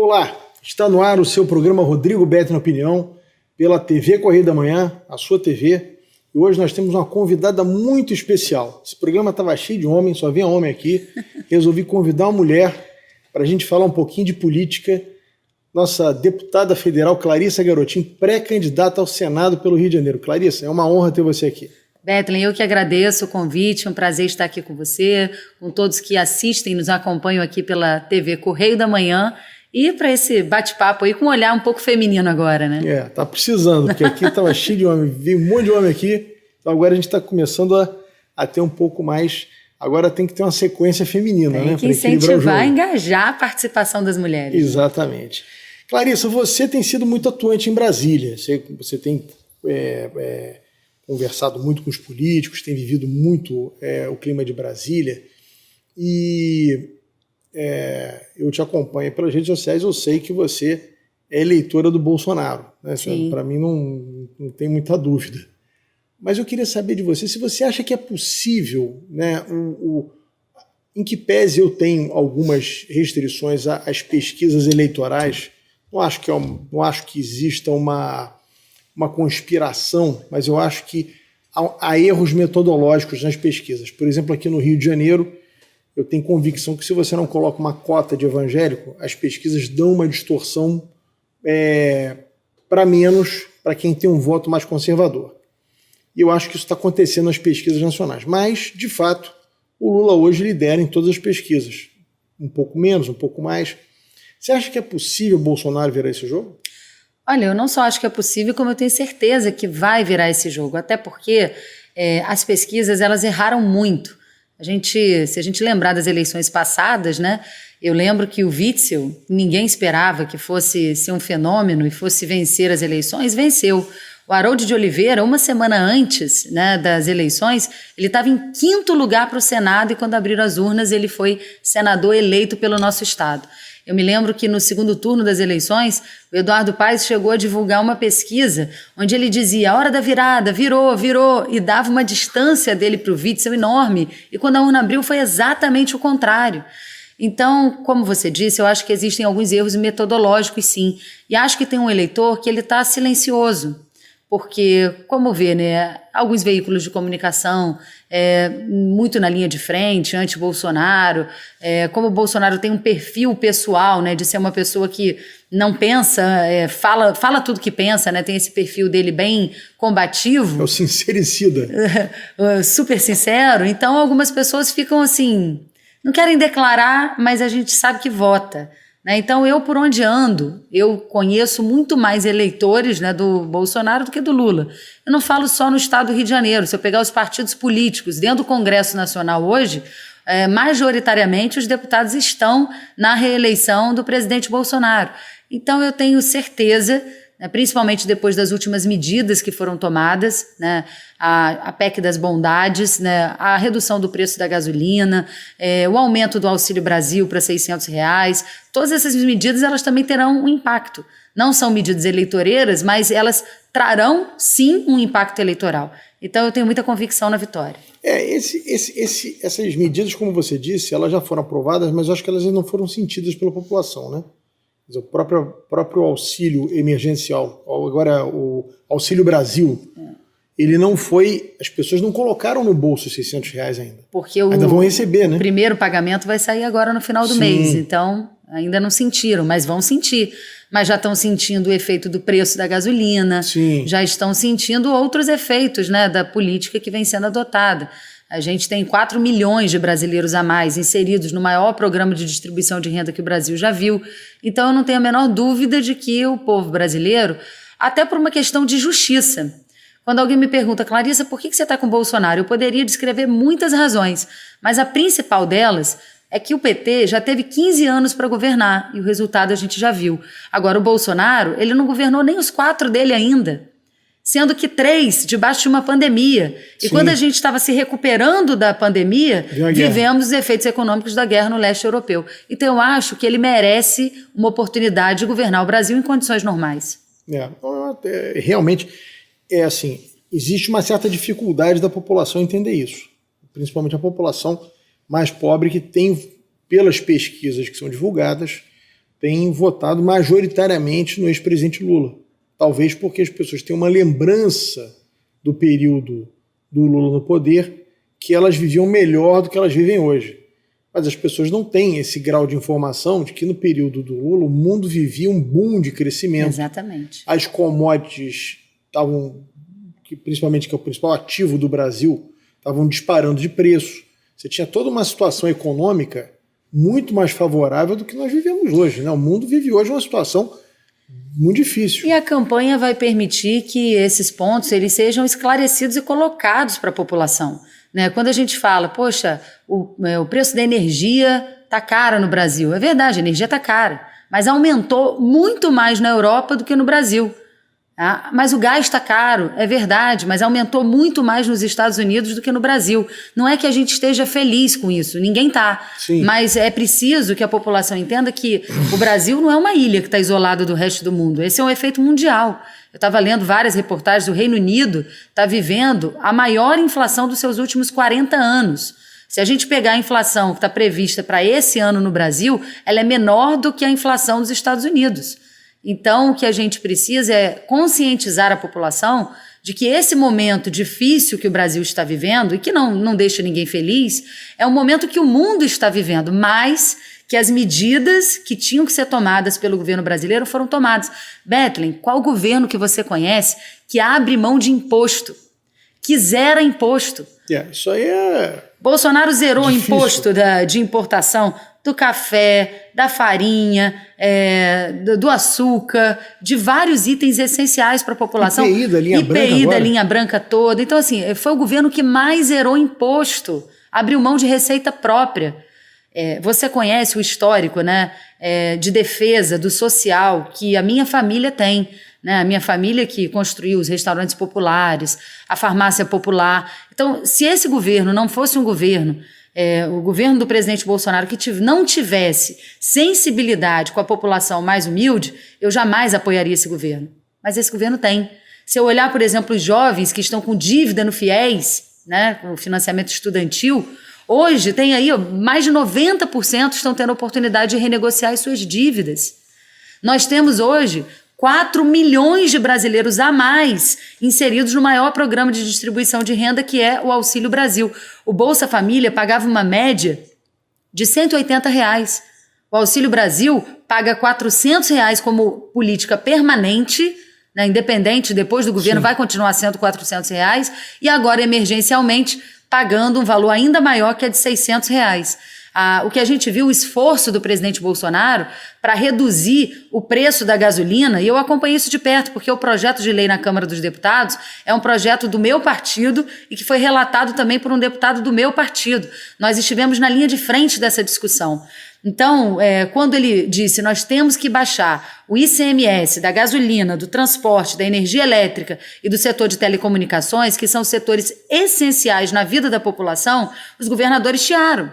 Olá, está no ar o seu programa Rodrigo Beto na Opinião, pela TV Correio da Manhã, a sua TV. E hoje nós temos uma convidada muito especial. Esse programa estava cheio de homem, só vinha homem aqui. Resolvi convidar uma mulher para a gente falar um pouquinho de política. Nossa deputada federal Clarissa Garotin, pré-candidata ao Senado pelo Rio de Janeiro. Clarissa, é uma honra ter você aqui. Bethlen, eu que agradeço o convite, é um prazer estar aqui com você, com todos que assistem e nos acompanham aqui pela TV Correio da Manhã e para esse bate-papo aí com um olhar um pouco feminino agora, né? Tá precisando, porque aqui estava cheio de homem, veio um monte de homem aqui, então agora a gente está começando a ter um pouco mais, agora tem que ter uma sequência feminina, né? Tem que incentivar, engajar a participação das mulheres. Exatamente. Né? Clarissa, você tem sido muito atuante em Brasília, você tem conversado muito com os políticos, tem vivido muito o clima de Brasília e eu te acompanho pelas redes sociais, eu sei que você é eleitora do Bolsonaro, né? Para mim não tem muita dúvida. Mas eu queria saber de você, se você acha que é possível, né, em que pese eu tenho algumas restrições às pesquisas eleitorais, não acho que exista uma conspiração, mas eu acho que há erros metodológicos nas pesquisas. Por exemplo, aqui no Rio de Janeiro, eu tenho convicção que se você não coloca uma cota de evangélico, as pesquisas dão uma distorção para menos para quem tem um voto mais conservador. E eu acho que isso está acontecendo nas pesquisas nacionais. Mas, de fato, o Lula hoje lidera em todas as pesquisas. Um pouco menos, um pouco mais. Você acha que é possível o Bolsonaro virar esse jogo? Olha, eu não só acho que é possível, como eu tenho certeza que vai virar esse jogo. Até porque as pesquisas elas erraram muito. Se a gente lembrar das eleições passadas, né? Eu lembro que o Witzel, ninguém esperava que fosse ser um fenômeno e fosse vencer as eleições, venceu. O Harold de Oliveira, uma semana antes, né, das eleições, ele estava em 5º lugar para o Senado e quando abriram as urnas ele foi senador eleito pelo nosso estado. Eu me lembro que no segundo turno das eleições, o Eduardo Paes chegou a divulgar uma pesquisa onde ele dizia, a hora da virada, virou, e dava uma distância dele para o Witzel enorme. E quando a urna abriu foi exatamente o contrário. Então, como você disse, eu acho que existem alguns erros metodológicos, sim. E acho que tem um eleitor que ele está silencioso. Porque, como vê, né, alguns veículos de comunicação muito na linha de frente, anti-Bolsonaro, como o Bolsonaro tem um perfil pessoal, né, de ser uma pessoa que não pensa, fala tudo que pensa, né, tem esse perfil dele bem combativo. É o sincericida. Super sincero. Então, algumas pessoas ficam assim, não querem declarar, mas a gente sabe que vota. Então, eu, por onde ando, eu conheço muito mais eleitores, né, do Bolsonaro do que do Lula. Eu não falo só no estado do Rio de Janeiro. Se eu pegar os partidos políticos dentro do Congresso Nacional hoje, majoritariamente os deputados estão na reeleição do presidente Bolsonaro. Então, eu tenho certeza, principalmente depois das últimas medidas que foram tomadas, né, a PEC das bondades, né, a redução do preço da gasolina, o aumento do Auxílio Brasil para R$600, todas essas medidas elas também terão um impacto. Não são medidas eleitoreiras, mas elas trarão sim um impacto eleitoral. Então eu tenho muita convicção na vitória. Essas medidas, como você disse, elas já foram aprovadas, mas eu acho que elas ainda não foram sentidas pela população, né? O próprio auxílio emergencial, agora o Auxílio Brasil, ele não foi, as pessoas não colocaram no bolso os R$600 ainda. Porque ainda vão receber, né? O primeiro pagamento vai sair agora no final do mês, então ainda não sentiram, mas vão sentir. Mas já estão sentindo o efeito do preço da gasolina, já estão sentindo outros efeitos, né, da política que vem sendo adotada. A gente tem 4 milhões de brasileiros a mais inseridos no maior programa de distribuição de renda que o Brasil já viu. Então eu não tenho a menor dúvida de que o povo brasileiro, até por uma questão de justiça. Quando alguém me pergunta, Clarissa, por que você está com o Bolsonaro? Eu poderia descrever muitas razões, mas a principal delas é que o PT já teve 15 anos para governar e o resultado a gente já viu. Agora o Bolsonaro, ele não governou nem os 4 dele ainda. Sendo que 3 debaixo de uma pandemia. E quando a gente estava se recuperando da pandemia, vivemos os efeitos econômicos da guerra no leste europeu. Então eu acho que ele merece uma oportunidade de governar o Brasil em condições normais. Realmente, assim, existe uma certa dificuldade da população entender isso. Principalmente a população mais pobre que tem, pelas pesquisas que são divulgadas, têm votado majoritariamente no ex-presidente Lula. Talvez porque as pessoas têm uma lembrança do período do Lula no poder que elas viviam melhor do que elas vivem hoje. Mas as pessoas não têm esse grau de informação de que no período do Lula o mundo vivia um boom de crescimento. Exatamente. As commodities estavam, principalmente que é o principal ativo do Brasil, estavam disparando de preço. Você tinha toda uma situação econômica muito mais favorável do que nós vivemos hoje, né? O mundo vive hoje uma situação muito difícil. E a campanha vai permitir que esses pontos eles sejam esclarecidos e colocados para a população. Né? Quando a gente fala, poxa, o preço da energia está caro no Brasil. É verdade, a energia está cara, mas aumentou muito mais na Europa do que no Brasil. Tá? Mas o gás está caro, é verdade, mas aumentou muito mais nos Estados Unidos do que no Brasil. Não é que a gente esteja feliz com isso, ninguém está. Mas é preciso que a população entenda que o Brasil não é uma ilha que está isolada do resto do mundo. Esse é um efeito mundial. Eu estava lendo várias reportagens, o Reino Unido está vivendo a maior inflação dos seus últimos 40 anos. Se a gente pegar a inflação que está prevista para esse ano no Brasil, ela é menor do que a inflação dos Estados Unidos. Então, o que a gente precisa é conscientizar a população de que esse momento difícil que o Brasil está vivendo, e que não deixa ninguém feliz, é um momento que o mundo está vivendo, mas que as medidas que tinham que ser tomadas pelo governo brasileiro foram tomadas. Bethlen, qual governo que você conhece que abre mão de imposto, que zera imposto? Isso aí é... Bolsonaro zerou o difícil. Imposto de importação do café, da farinha, do açúcar, de vários itens essenciais para a população. IPI da linha branca IPI da agora. linha branca toda. Então, assim, foi o governo que mais zerou imposto, abriu mão de receita própria. Você conhece o histórico, né, de defesa do social que a minha família tem. Né? A minha família que construiu os restaurantes populares, a farmácia popular. Então, se esse governo não fosse um governo, o governo do presidente Bolsonaro, que não tivesse sensibilidade com a população mais humilde, eu jamais apoiaria esse governo. Mas esse governo tem. Se eu olhar, por exemplo, os jovens que estão com dívida no FIES, né, com o financiamento estudantil, hoje tem aí mais de 90% estão tendo a oportunidade de renegociar as suas dívidas. Nós temos hoje 4 milhões de brasileiros a mais inseridos no maior programa de distribuição de renda, que é o Auxílio Brasil. O Bolsa Família pagava uma média de R$180. O Auxílio Brasil paga R$400 como política permanente, né, independente, depois do governo vai continuar sendo R$400, e agora emergencialmente pagando um valor ainda maior, que é de R$600. O que a gente viu, o esforço do presidente Bolsonaro para reduzir o preço da gasolina, e eu acompanhei isso de perto, porque o projeto de lei na Câmara dos Deputados é um projeto do meu partido e que foi relatado também por um deputado do meu partido. Nós estivemos na linha de frente dessa discussão. Então, quando ele disse nós temos que baixar o ICMS da gasolina, do transporte, da energia elétrica e do setor de telecomunicações, que são setores essenciais na vida da população, os governadores chiaram.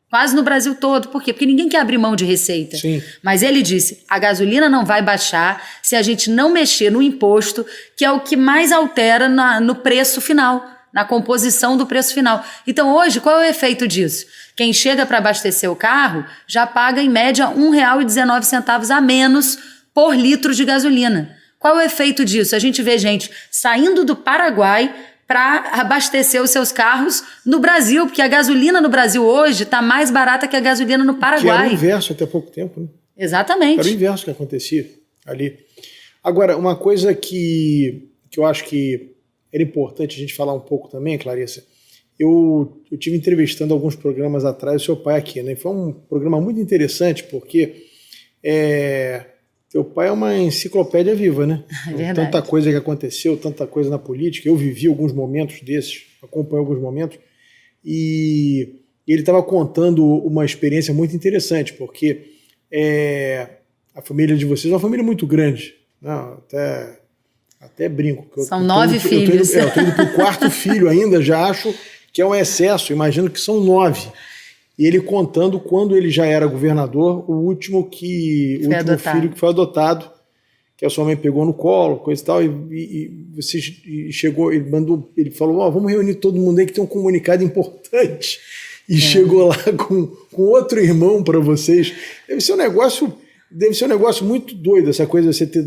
Quase no Brasil todo. Por quê? Porque ninguém quer abrir mão de receita. Sim. Mas ele disse, a gasolina não vai baixar se a gente não mexer no imposto, que é o que mais altera no preço final, na composição do preço final. Então hoje, qual é o efeito disso? Quem chega para abastecer o carro já paga em média R$1,19 a menos por litro de gasolina. Qual é o efeito disso? A gente vê gente saindo do Paraguai para abastecer os seus carros no Brasil, porque a gasolina no Brasil hoje está mais barata que a gasolina no Paraguai. Que era o inverso até pouco tempo, né? Exatamente. Era o inverso que acontecia ali. Agora, uma coisa que eu acho que era importante a gente falar um pouco também, Clarissa, eu tive entrevistando alguns programas atrás o seu pai aqui, né? Foi um programa muito interessante, porque teu pai é uma enciclopédia viva, né? É verdade. Tanta coisa que aconteceu, tanta coisa na política. Eu vivi alguns momentos desses, acompanhei alguns momentos, e ele estava contando uma experiência muito interessante, porque a família de vocês é uma família muito grande. Não, até brinco. São 9 filhos. Eu tô indo para o 4º filho ainda, já acho que é um excesso, imagino que são 9. E ele contando quando ele já era governador, o último filho que foi adotado, que a sua mãe pegou no colo, coisa e tal, e você chegou, ele falou, vamos reunir todo mundo aí que tem um comunicado importante. E chegou lá com outro irmão para vocês. Deve ser um negócio Deve ser um negócio muito doido, essa coisa de você ter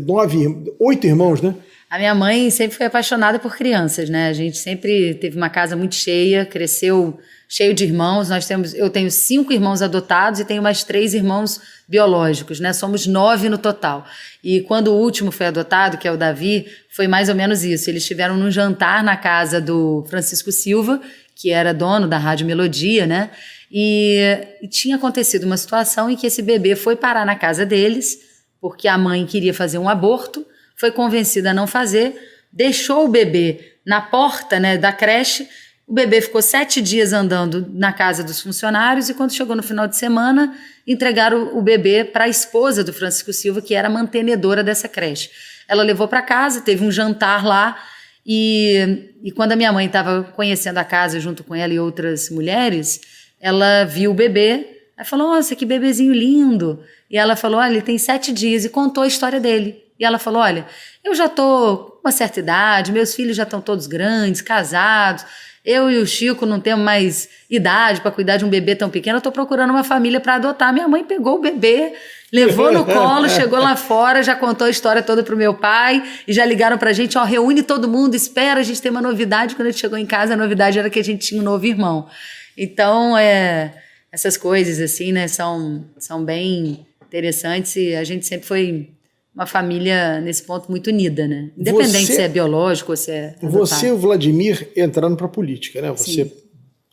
8 irmãos, né? A minha mãe sempre foi apaixonada por crianças, né? A gente sempre teve uma casa muito cheia, cresceu cheio de irmãos. Eu tenho 5 irmãos adotados e tenho mais 3 irmãos biológicos, né? Somos 9 no total. E quando o último foi adotado, que é o Davi, foi mais ou menos isso. Eles estiveram num jantar na casa do Francisco Silva, que era dono da Rádio Melodia, né? E tinha acontecido uma situação em que esse bebê foi parar na casa deles, porque a mãe queria fazer um aborto, foi convencida a não fazer, deixou o bebê na porta, né, da creche. O bebê ficou 7 dias andando na casa dos funcionários e quando chegou no final de semana, entregaram o bebê para a esposa do Francisco Silva, que era mantenedora dessa creche. Ela levou para casa, teve um jantar lá e quando a minha mãe estava conhecendo a casa junto com ela e outras mulheres, ela viu o bebê, aí falou, nossa, que bebezinho lindo. E ela falou, olha, ele tem 7 dias e contou a história dele. E ela falou, olha, eu já estou com uma certa idade, meus filhos já estão todos grandes, casados, eu e o Chico não temos mais idade para cuidar de um bebê tão pequeno, eu estou procurando uma família para adotar. Minha mãe pegou o bebê, levou no colo, chegou lá fora, já contou a história toda pro meu pai e já ligaram pra gente, ó, reúne todo mundo, espera, a gente tem uma novidade. Quando a gente chegou em casa, a novidade era que a gente tinha um novo irmão. Então, essas coisas assim, né, são bem interessantes e a gente sempre foi uma família, nesse ponto, muito unida, né? Independente se é biológico ou se é adotado. Você e o Vladimir entraram para a política, né? Você é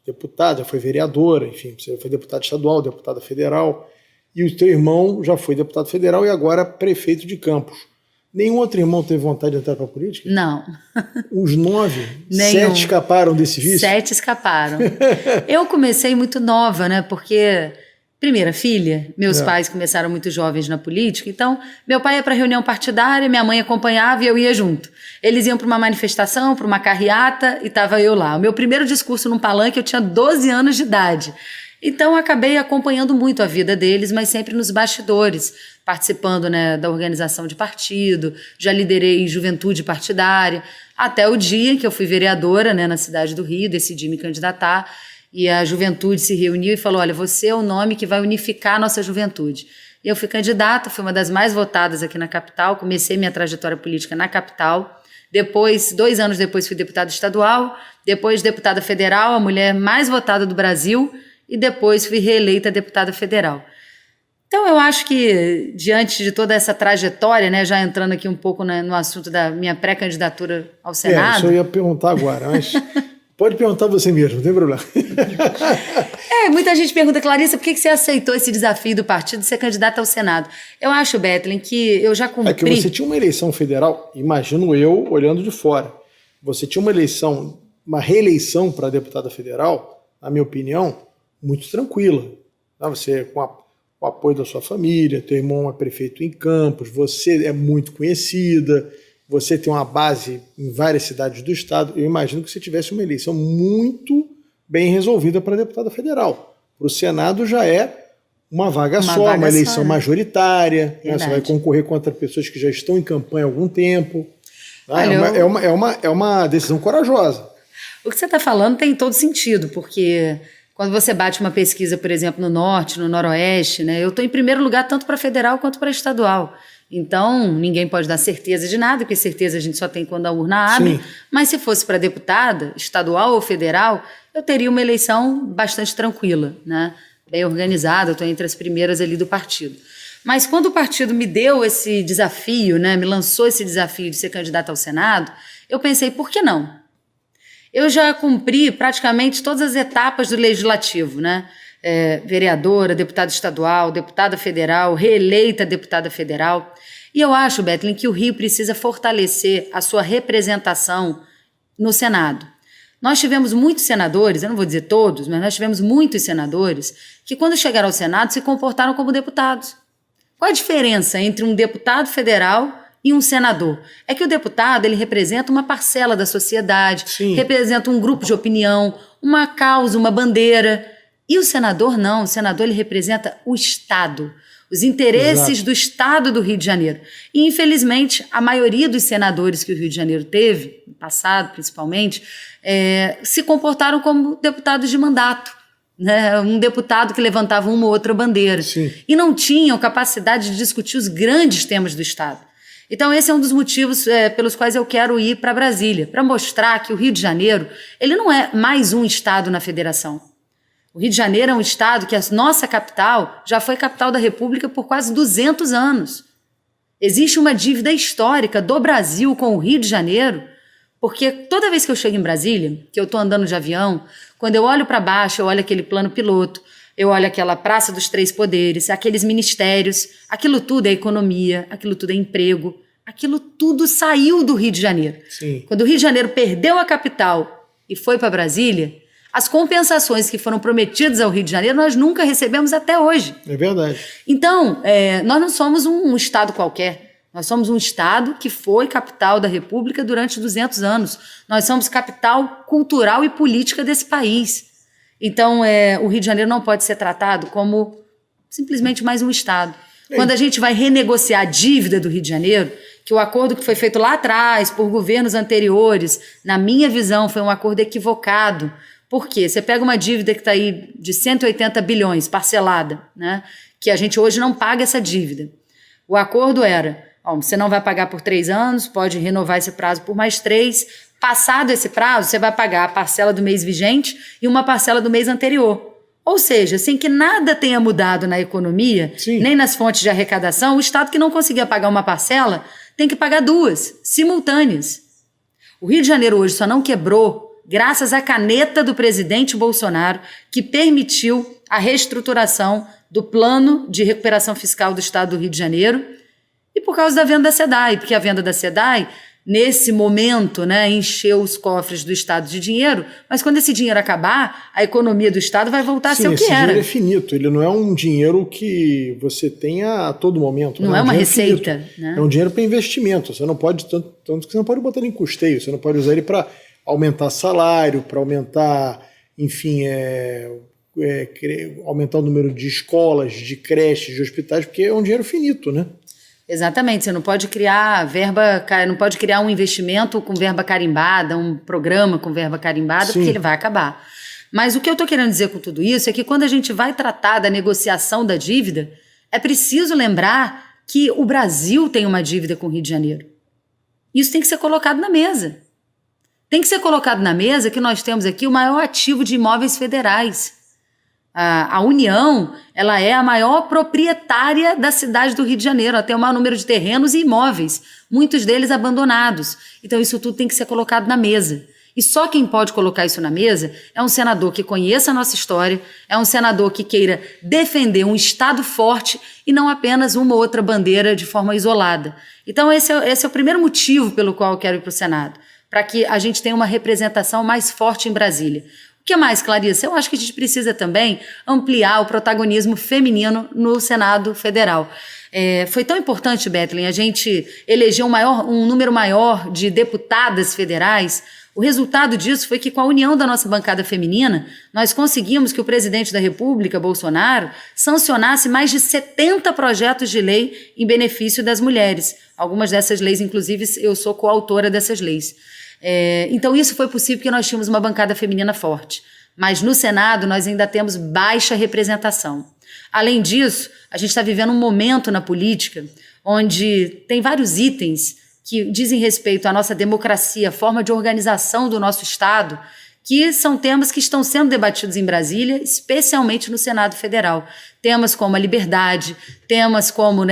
deputada, já foi vereadora, enfim, você foi deputada estadual, deputada federal, e o teu irmão já foi deputado federal e agora prefeito de Campos. Nenhum outro irmão teve vontade de entrar para a política? Não. Os 9? 7 escaparam desse vício? 7 escaparam. Eu comecei muito nova, né? Porque... Primeira filha, meus pais começaram muito jovens na política, então meu pai ia para reunião partidária, minha mãe acompanhava e eu ia junto. Eles iam para uma manifestação, para uma carreata e estava eu lá. O meu primeiro discurso num palanque eu tinha 12 anos de idade. Então acabei acompanhando muito a vida deles, mas sempre nos bastidores, participando, né, da organização de partido, já liderei juventude partidária, até o dia em que eu fui vereadora, né, na cidade do Rio, decidi me candidatar. E a juventude se reuniu e falou, olha, você é o nome que vai unificar a nossa juventude. E eu fui candidata, fui uma das mais votadas aqui na capital, comecei minha trajetória política na capital. Depois, 2 anos depois, fui deputada estadual, depois deputada federal, a mulher mais votada do Brasil, e depois fui reeleita deputada federal. Então, eu acho que, diante de toda essa trajetória, né, já entrando aqui um pouco no assunto da minha pré-candidatura ao Senado... Isso eu ia perguntar agora, mas... Pode perguntar você mesmo, não tem problema. Muita gente pergunta, Clarissa, por que você aceitou esse desafio do partido de ser candidata ao Senado? Eu acho, Bethlen, que eu já cumpri... É que você tinha uma eleição federal, imagino eu, olhando de fora. Você tinha uma reeleição para deputada federal, na minha opinião, muito tranquila. Você, com o apoio da sua família, teu irmão é prefeito em Campos, você é muito conhecida... Você tem uma base em várias cidades do estado. Eu imagino que você tivesse uma eleição muito bem resolvida para deputada federal. Para o Senado já é uma vaga só, uma eleição majoritária. Né? Você vai concorrer contra pessoas que já estão em campanha há algum tempo. É uma decisão corajosa. O que você está falando tem todo sentido, porque quando você bate uma pesquisa, por exemplo, no Norte, no Noroeste, né, eu estou em primeiro lugar tanto para federal quanto para estadual. Então, ninguém pode dar certeza de nada, porque certeza a gente só tem quando a urna abre. Sim. Mas se fosse para deputada, estadual ou federal, eu teria uma eleição bastante tranquila, né? Bem organizada, eu estou entre as primeiras ali do partido. Mas quando o partido me deu esse desafio, né, me lançou esse desafio de ser candidata ao Senado, eu pensei, por que não? Eu já cumpri praticamente todas as etapas do legislativo, né? Vereadora, deputada estadual, deputada federal, reeleita deputada federal. E eu acho, Bethlen, que o Rio precisa fortalecer a sua representação no Senado. Nós tivemos muitos senadores, eu não vou dizer todos, mas nós tivemos muitos senadores que, quando chegaram ao Senado, se comportaram como deputados. Qual a diferença entre um deputado federal e um senador? É que o deputado, ele representa uma parcela da sociedade, Sim. representa um grupo de opinião, uma causa, uma bandeira. E o senador não, o senador ele representa o Estado, os interesses Exato. Do Estado do Rio de Janeiro. E, infelizmente, a maioria dos senadores que o Rio de Janeiro teve, no passado principalmente, se comportaram como deputados de mandato. né? Um deputado que levantava uma ou outra bandeira. Sim. E não tinham capacidade de discutir os grandes temas do Estado. Então esse é um dos motivos pelos quais eu quero ir para Brasília, para mostrar que o Rio de Janeiro ele não é mais um estado na federação. O Rio de Janeiro é um estado que a nossa capital já foi capital da República por quase 200 anos. Existe uma dívida histórica do Brasil com o Rio de Janeiro, porque toda vez que eu chego em Brasília, que eu estou andando de avião, quando eu olho para baixo, eu olho aquele plano piloto, eu olho aquela Praça dos Três Poderes, aqueles ministérios, aquilo tudo é economia, aquilo tudo é emprego, aquilo tudo saiu do Rio de Janeiro. Sim. Quando o Rio de Janeiro perdeu a capital e foi para Brasília, as compensações que foram prometidas ao Rio de Janeiro nós nunca recebemos até hoje. É verdade. Então, nós não somos um estado qualquer. Nós somos um estado que foi capital da República durante 200 anos. Nós somos capital cultural e política desse país. Então, o Rio de Janeiro não pode ser tratado como simplesmente mais um estado. Quando a gente vai renegociar a dívida do Rio de Janeiro, que o acordo que foi feito lá atrás por governos anteriores, na minha visão, foi um acordo equivocado. Por quê? Você pega uma dívida que está aí de 180 bilhões parcelada, né? Que a gente hoje não paga essa dívida. O acordo era, você não vai pagar por 3 anos, pode renovar esse prazo por mais 3. Passado esse prazo, você vai pagar a parcela do mês vigente e uma parcela do mês anterior. Ou seja, sem que nada tenha mudado na economia, Sim. nem nas fontes de arrecadação, o Estado que não conseguia pagar uma parcela tem que pagar 2, simultâneas. O Rio de Janeiro hoje só não quebrou graças à caneta do presidente Bolsonaro, que permitiu a reestruturação do plano de recuperação fiscal do Estado do Rio de Janeiro, e por causa da venda da SEDAI, porque a venda da SEDAI, nesse momento, né, encheu os cofres do Estado de dinheiro, mas quando esse dinheiro acabar, a economia do Estado vai voltar a ser o que era. Esse dinheiro é finito, ele não é um dinheiro que você tenha a todo momento. Não é uma receita. Né? É um dinheiro para investimento, você não pode, tanto que você não pode botar ele em custeio, você não pode usar ele para aumentar salário, para aumentar, enfim, aumentar o número de escolas, de creches, de hospitais, porque é um dinheiro finito, né? Exatamente, você não pode criar não pode criar um investimento com verba carimbada, um programa com verba carimbada, Sim. porque ele vai acabar. Mas o que eu estou querendo dizer com tudo isso é que quando a gente vai tratar da negociação da dívida, é preciso lembrar que o Brasil tem uma dívida com o Rio de Janeiro. Isso tem que ser colocado na mesa. Tem que ser colocado na mesa que nós temos aqui o maior ativo de imóveis federais. A União, ela é a maior proprietária da cidade do Rio de Janeiro. Ela tem o maior número de terrenos e imóveis, muitos deles abandonados. Então isso tudo tem que ser colocado na mesa. E só quem pode colocar isso na mesa é um senador que conheça a nossa história, é um senador que queira defender um Estado forte e não apenas uma ou outra bandeira de forma isolada. Então esse é o primeiro motivo pelo qual eu quero ir para o Senado, para que a gente tenha uma representação mais forte em Brasília. O que mais, Clarissa? Eu acho que a gente precisa também ampliar o protagonismo feminino no Senado Federal. Foi tão importante, Bethlen, a gente eleger um número maior de deputadas federais. O resultado disso foi que, com a união da nossa bancada feminina, nós conseguimos que o presidente da República, Bolsonaro, sancionasse mais de 70 projetos de lei em benefício das mulheres. Algumas dessas leis, inclusive, eu sou coautora dessas leis. Então isso foi possível porque nós tínhamos uma bancada feminina forte. Mas no Senado nós ainda temos baixa representação. Além disso, a gente está vivendo um momento na política onde tem vários itens que dizem respeito à nossa democracia, a forma de organização do nosso Estado, que são temas que estão sendo debatidos em Brasília, especialmente no Senado Federal. Temas como a liberdade, temas como,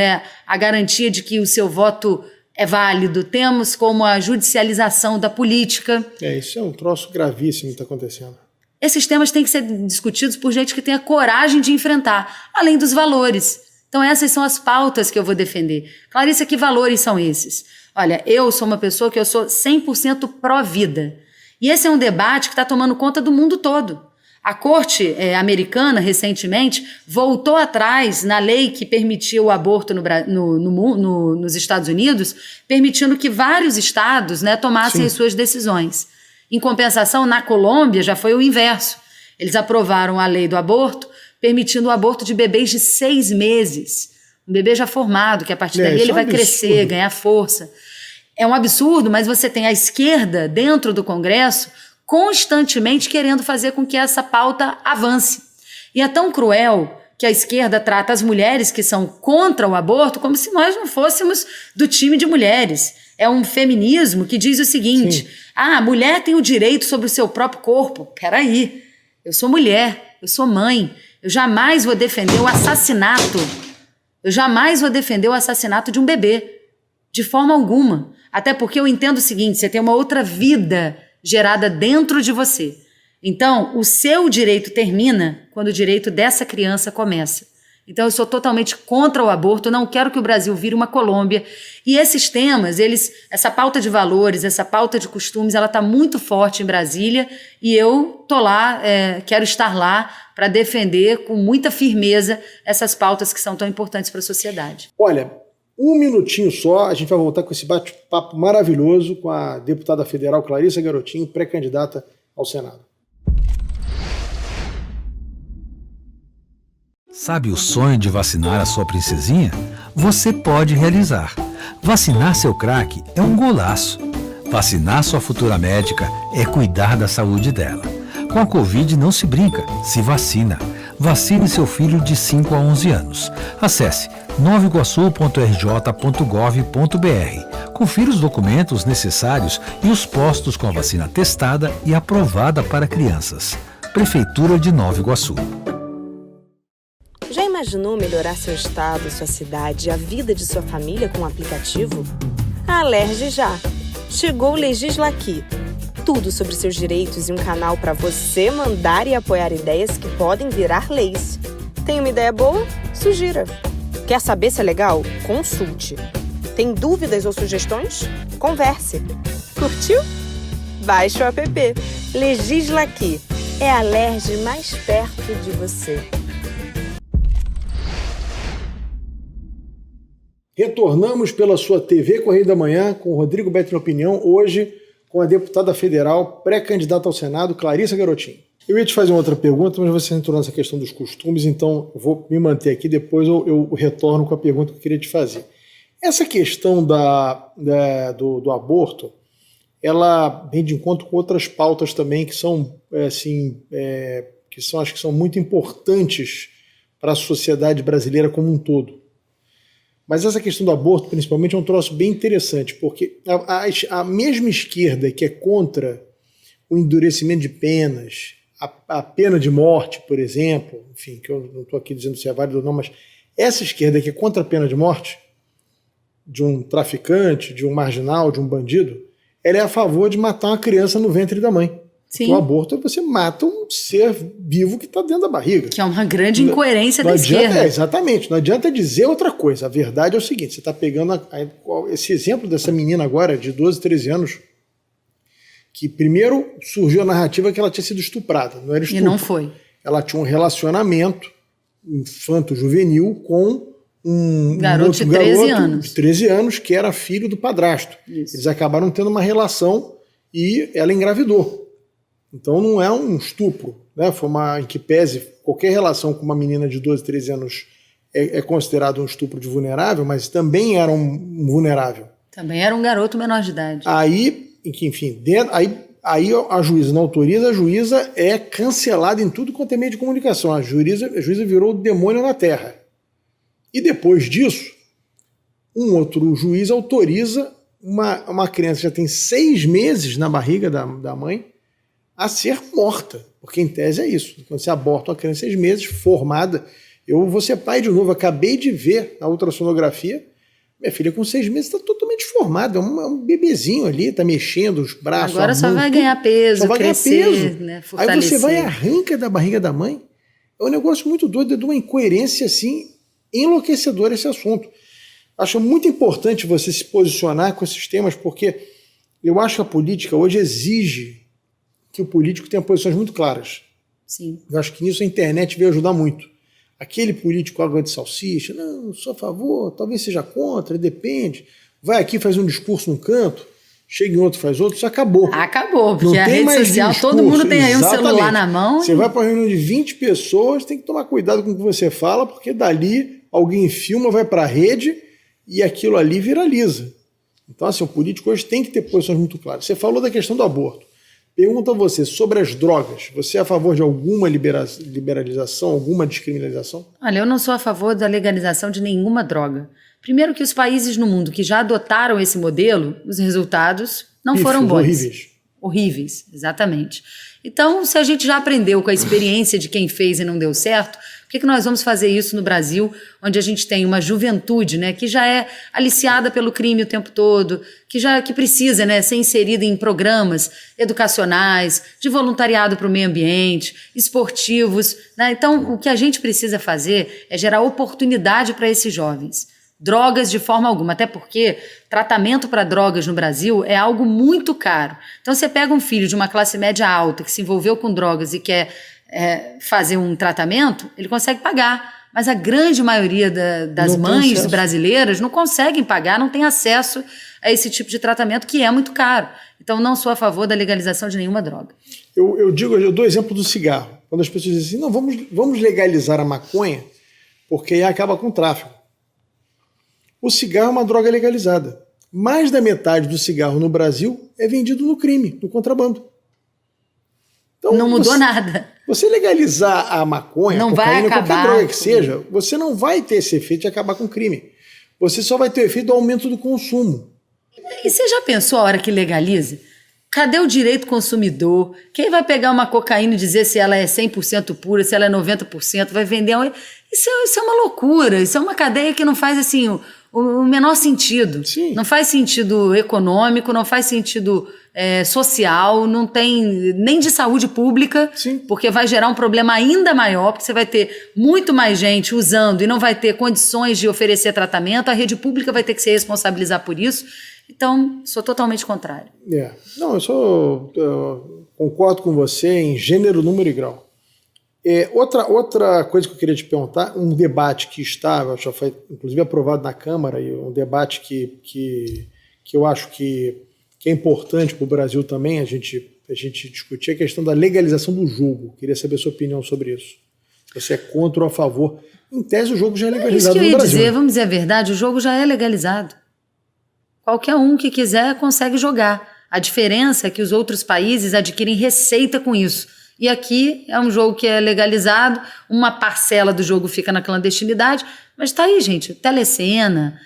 a garantia de que o seu voto é válido, temos como a judicialização da política. Isso é um troço gravíssimo que está acontecendo. Esses temas têm que ser discutidos por gente que tenha coragem de enfrentar, além dos valores. Então essas são as pautas que eu vou defender. Clarissa, que valores são esses? Olha, eu sou uma pessoa que eu sou 100% pró-vida. E esse é um debate que está tomando conta do mundo todo. A Corte americana, recentemente, voltou atrás na lei que permitiu o aborto nos Estados Unidos, permitindo que vários estados tomassem as suas decisões. Em compensação, na Colômbia já foi o inverso. Eles aprovaram a lei do aborto, permitindo o aborto de bebês de 6 meses. Um bebê já formado, que a partir dali ele vai crescer, ganhar força. É um absurdo, mas você tem a esquerda dentro do Congresso constantemente querendo fazer com que essa pauta avance. E é tão cruel que a esquerda trata as mulheres que são contra o aborto como se nós não fôssemos do time de mulheres. É um feminismo que diz o seguinte: a mulher tem o direito sobre o seu próprio corpo. Peraí, eu sou mulher, eu sou mãe, eu jamais vou defender o assassinato. Eu jamais vou defender o assassinato de um bebê, de forma alguma. Até porque eu entendo o seguinte: você tem uma outra vida gerada dentro de você. Então, o seu direito termina quando o direito dessa criança começa. Então, eu sou totalmente contra o aborto, não quero que o Brasil vire uma Colômbia. E esses temas, essa pauta de valores, essa pauta de costumes, ela está muito forte em Brasília e eu tô lá, quero estar lá para defender com muita firmeza essas pautas que são tão importantes para a sociedade. Olha, um minutinho só, a gente vai voltar com esse bate-papo maravilhoso com a deputada federal Clarissa Garotinho, pré-candidata ao Senado. Sabe o sonho de vacinar a sua princesinha? Você pode realizar. Vacinar seu craque é um golaço. Vacinar sua futura médica é cuidar da saúde dela. Com a Covid não se brinca, se vacina. Vacine seu filho de 5 a 11 anos. Acesse novaiguaçu.rj.gov.br. Confira os documentos necessários e os postos com a vacina testada e aprovada para crianças. Prefeitura de Nova Iguaçu. Já imaginou melhorar seu estado, sua cidade e a vida de sua família com um aplicativo? A Alerj já! Chegou o Legisla Aqui. Tudo sobre seus direitos e um canal para você mandar e apoiar ideias que podem virar leis. Tem uma ideia boa? Sugira. Quer saber se é legal? Consulte. Tem dúvidas ou sugestões? Converse. Curtiu? Baixe o app. Legisla Aqui. É a Alerj mais perto de você. Retornamos pela sua TV Correio da Manhã com o Rodrigo Beto na Opinião, hoje com a deputada federal, pré-candidata ao Senado, Clarissa Garotinho. Eu ia te fazer uma outra pergunta, mas você entrou nessa questão dos costumes, então eu vou me manter aqui, depois eu retorno com a pergunta que eu queria te fazer. Essa questão do aborto, ela vem de encontro com outras pautas também que são, acho que são muito importantes para a sociedade brasileira como um todo. Mas essa questão do aborto, principalmente, é um troço bem interessante, porque a mesma esquerda que é contra o endurecimento de penas, a pena de morte, por exemplo, enfim, que eu não estou aqui dizendo se é válido ou não, mas essa esquerda que é contra a pena de morte, de um traficante, de um marginal, de um bandido, ela é a favor de matar uma criança no ventre da mãe. Sim. O aborto é você mata um ser vivo que está dentro da barriga. Que é uma grande incoerência da esquerda. Exatamente. Não adianta dizer outra coisa. A verdade é o seguinte, você está pegando esse exemplo dessa menina agora, de 12, 13 anos, que primeiro surgiu a narrativa que ela tinha sido estuprada. Não era estupro. E não foi. Ela tinha um relacionamento infanto-juvenil com um garoto de 13 anos. De 13 anos, que era filho do padrasto. Isso. Eles acabaram tendo uma relação e ela engravidou. Então não é um estupro, né? Foi em que pese qualquer relação com uma menina de 12, 13 anos é considerado um estupro de vulnerável, mas também era um vulnerável. Também era um garoto menor de idade. Aí, enfim, aí a juíza não autoriza, a juíza é cancelada em tudo quanto é meio de comunicação. A juíza virou o demônio na terra. E depois disso, um outro juiz autoriza uma criança que já tem 6 meses na barriga da mãe a ser morta, porque em tese é isso. Quando você aborta uma criança de 6 meses, formada, eu vou ser pai de novo, acabei de ver na ultrassonografia, minha filha com 6 meses está totalmente formada, é um bebezinho ali, está mexendo os braços. Agora só vai ganhar peso, crescer, né, fortalecer. Aí você vai e arranca da barriga da mãe. É um negócio muito doido, é de uma incoerência assim, enlouquecedora esse assunto. Acho muito importante você se posicionar com esses temas, porque eu acho que a política hoje exige que o político tenha posições muito claras. Sim. Eu acho que nisso a internet veio ajudar muito. Aquele político água de salsicha, não, sou a favor, talvez seja contra, depende. Vai aqui, faz um discurso num canto, chega em outro, faz outro, isso acabou. Acabou, porque a rede social, todo mundo tem aí um celular na mão. Você vai para uma reunião de 20 pessoas, tem que tomar cuidado com o que você fala, porque dali alguém filma, vai para a rede e aquilo ali viraliza. Então, assim, o político hoje tem que ter posições muito claras. Você falou da questão do aborto. Pergunto a você, sobre as drogas, você é a favor de alguma liberalização, alguma descriminalização? Olha, eu não sou a favor da legalização de nenhuma droga. Primeiro que os países no mundo que já adotaram esse modelo, os resultados não foram bons. Horríveis. Horríveis, exatamente. Então, se a gente já aprendeu com a experiência de quem fez e não deu certo, por que nós vamos fazer isso no Brasil, onde a gente tem uma juventude, né, que já é aliciada pelo crime o tempo todo, que precisa, né, ser inserida em programas educacionais, de voluntariado para o meio ambiente, esportivos, né? Então, o que a gente precisa fazer é gerar oportunidade para esses jovens. Drogas de forma alguma, até porque tratamento para drogas no Brasil é algo muito caro. Então, você pega um filho de uma classe média alta que se envolveu com drogas e quer fazer um tratamento, ele consegue pagar. Mas a grande maioria das mães brasileiras não conseguem pagar, não tem acesso a esse tipo de tratamento que é muito caro. Então, não sou a favor da legalização de nenhuma droga. Eu dou exemplo do cigarro. Quando as pessoas dizem assim, não, vamos legalizar a maconha, porque aí acaba com o tráfico. O cigarro é uma droga legalizada. Mais da metade do cigarro no Brasil é vendido no crime, no contrabando. Então, não mudou nada. Você legalizar a maconha, não a cocaína, vai acabar qualquer droga que seja, você não vai ter esse efeito de acabar com o crime. Você só vai ter o efeito do aumento do consumo. E você já pensou a hora que legaliza? Cadê o direito consumidor? Quem vai pegar uma cocaína e dizer se ela é 100% pura, se ela é 90%, vai vender... Isso é uma loucura, isso é uma cadeia que não faz assim o menor sentido. Sim. Não faz sentido econômico, não faz sentido social, não tem nem de saúde pública. Sim. Porque vai gerar um problema ainda maior, porque você vai ter muito mais gente usando e não vai ter condições de oferecer tratamento, a rede pública vai ter que se responsabilizar por isso. Então, sou totalmente contrário. Não, eu concordo com você em gênero, número e grau. Outra coisa que eu queria te perguntar, um debate que já foi inclusive aprovado na Câmara, e um debate que eu acho que é importante para o Brasil também, a gente discutir a questão da legalização do jogo. Queria saber a sua opinião sobre isso. Você é contra ou a favor? Em tese, o jogo já é legalizado no Brasil. Isso que eu ia dizer, vamos dizer a verdade, o jogo já é legalizado. Qualquer um que quiser consegue jogar. A diferença é que os outros países adquirem receita com isso. E aqui é um jogo que é legalizado, uma parcela do jogo fica na clandestinidade, mas está aí, gente, telecena,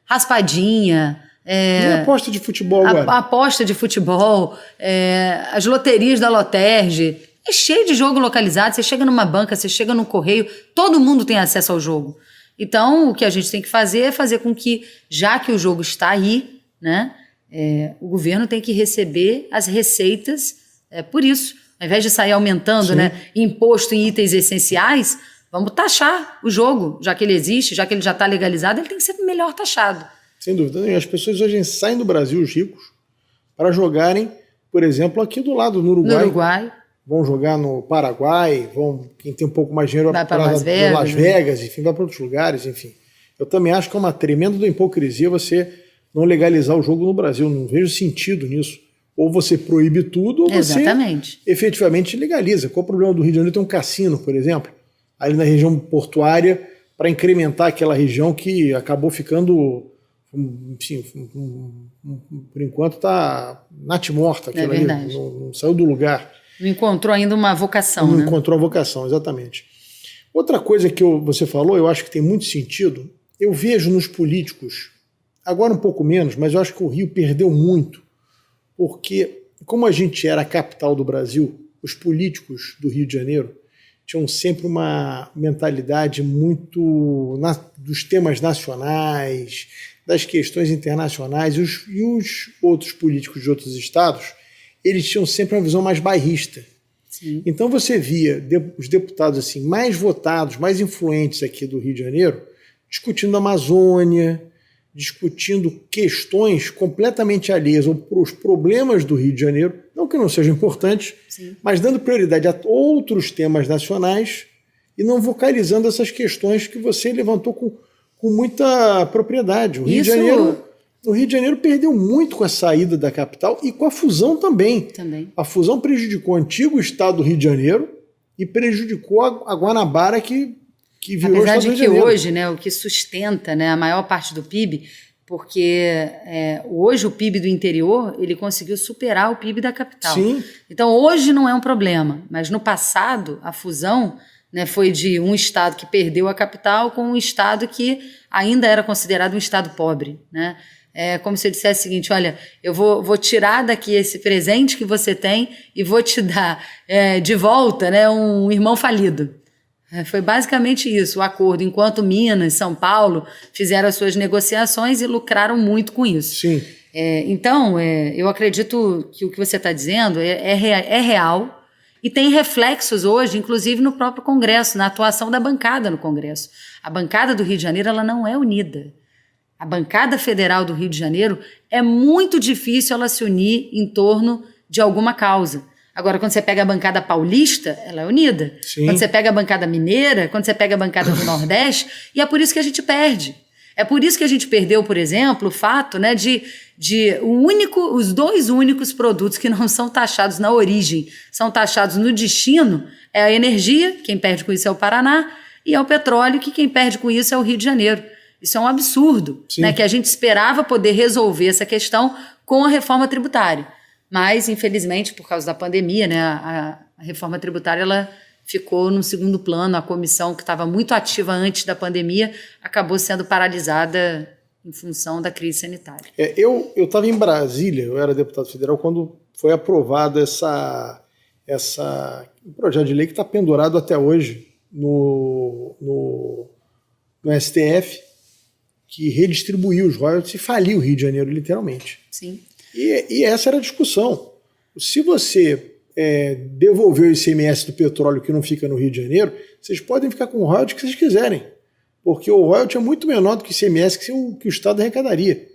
raspadinha... E a aposta de futebol agora? A aposta de futebol, as loterias da Loterge, é cheio de jogo localizado, você chega numa banca, você chega num correio, todo mundo tem acesso ao jogo. Então, o que a gente tem que fazer é fazer com que, já que o jogo está aí, né, o governo tem que receber as receitas por isso. Ao invés de sair aumentando, né, imposto em itens essenciais, vamos taxar o jogo. Já que ele existe, já que ele já está legalizado, ele tem que ser melhor taxado. Sem dúvida. E as pessoas hoje saem do Brasil, os ricos, para jogarem, por exemplo, aqui do lado, no Uruguai. No Uruguai. Vão jogar no Paraguai, quem tem um pouco mais de dinheiro vai para Las Vegas, enfim, vai para outros lugares, enfim. Eu também acho que é uma tremenda hipocrisia você não legalizar o jogo no Brasil. Não vejo sentido nisso. Ou você proíbe tudo, ou você efetivamente legaliza. Qual o problema do Rio de Janeiro? Tem um cassino, por exemplo, ali na região portuária, para incrementar aquela região que acabou ficando, enfim, por enquanto está natimorta. É verdade. Não saiu do lugar. Não encontrou ainda uma vocação, Não né? encontrou a vocação, exatamente. Outra coisa que você falou, eu acho que tem muito sentido, eu vejo nos políticos, agora um pouco menos, mas eu acho que o Rio perdeu muito, porque como a gente era a capital do Brasil, os políticos do Rio de Janeiro tinham sempre uma mentalidade muito dos temas nacionais, das questões internacionais, e os outros políticos de outros estados, eles tinham sempre uma visão mais bairrista. Sim. Então você via os deputados assim, mais votados, mais influentes aqui do Rio de Janeiro, discutindo a Amazônia, discutindo questões completamente alheias aos problemas do Rio de Janeiro, não que não sejam importantes, mas dando prioridade a outros temas nacionais e não vocalizando essas questões que você levantou com muita propriedade. O Rio de Janeiro perdeu muito com a saída da capital e com a fusão também. A fusão prejudicou o antigo estado do Rio de Janeiro e prejudicou a Guanabara que virou Apesar o estado do Rio de de Janeiro. Hoje, né, o que sustenta, né, a maior parte do PIB porque hoje o PIB do interior ele conseguiu superar o PIB da capital. Sim. Então hoje não é um problema, mas no passado a fusão, né, foi de um estado que perdeu a capital com um estado que ainda era considerado um estado pobre, né? É como se eu dissesse o seguinte: olha, eu vou tirar daqui esse presente que você tem e vou te dar de volta, né, um irmão falido. Foi basicamente isso o acordo, enquanto Minas, São Paulo fizeram as suas negociações e lucraram muito com isso. Sim. Então, eu acredito que o que você está dizendo é real e tem reflexos hoje, inclusive no próprio Congresso, na atuação da bancada no Congresso. A bancada do Rio de Janeiro ela não é unida. A bancada federal do Rio de Janeiro é muito difícil ela se unir em torno de alguma causa. Agora, quando você pega a bancada paulista, ela é unida. Sim. Quando você pega a bancada mineira, quando você pega a bancada do Nordeste, e é por isso que a gente perde. É por isso que a gente perdeu, por exemplo, o fato, né, os dois únicos produtos que não são taxados na origem, são taxados no destino, é a energia, quem perde com isso é o Paraná, e é o petróleo, que quem perde com isso é o Rio de Janeiro. Isso é um absurdo, né, que a gente esperava poder resolver essa questão com a reforma tributária. Mas, infelizmente, por causa da pandemia, né, a reforma tributária ela ficou no segundo plano. A comissão, que estava muito ativa antes da pandemia, acabou sendo paralisada em função da crise sanitária. Eu estava em Brasília, eu era deputado federal, quando foi aprovado um projeto de lei que está pendurado até hoje no STF, que redistribuiu os royalties e faliu o Rio de Janeiro, literalmente. Sim. E essa era a discussão. Se você devolver o ICMS do petróleo que não fica no Rio de Janeiro, vocês podem ficar com o royalty que vocês quiserem, porque o royalty é muito menor do que o ICMS que o Estado arrecadaria.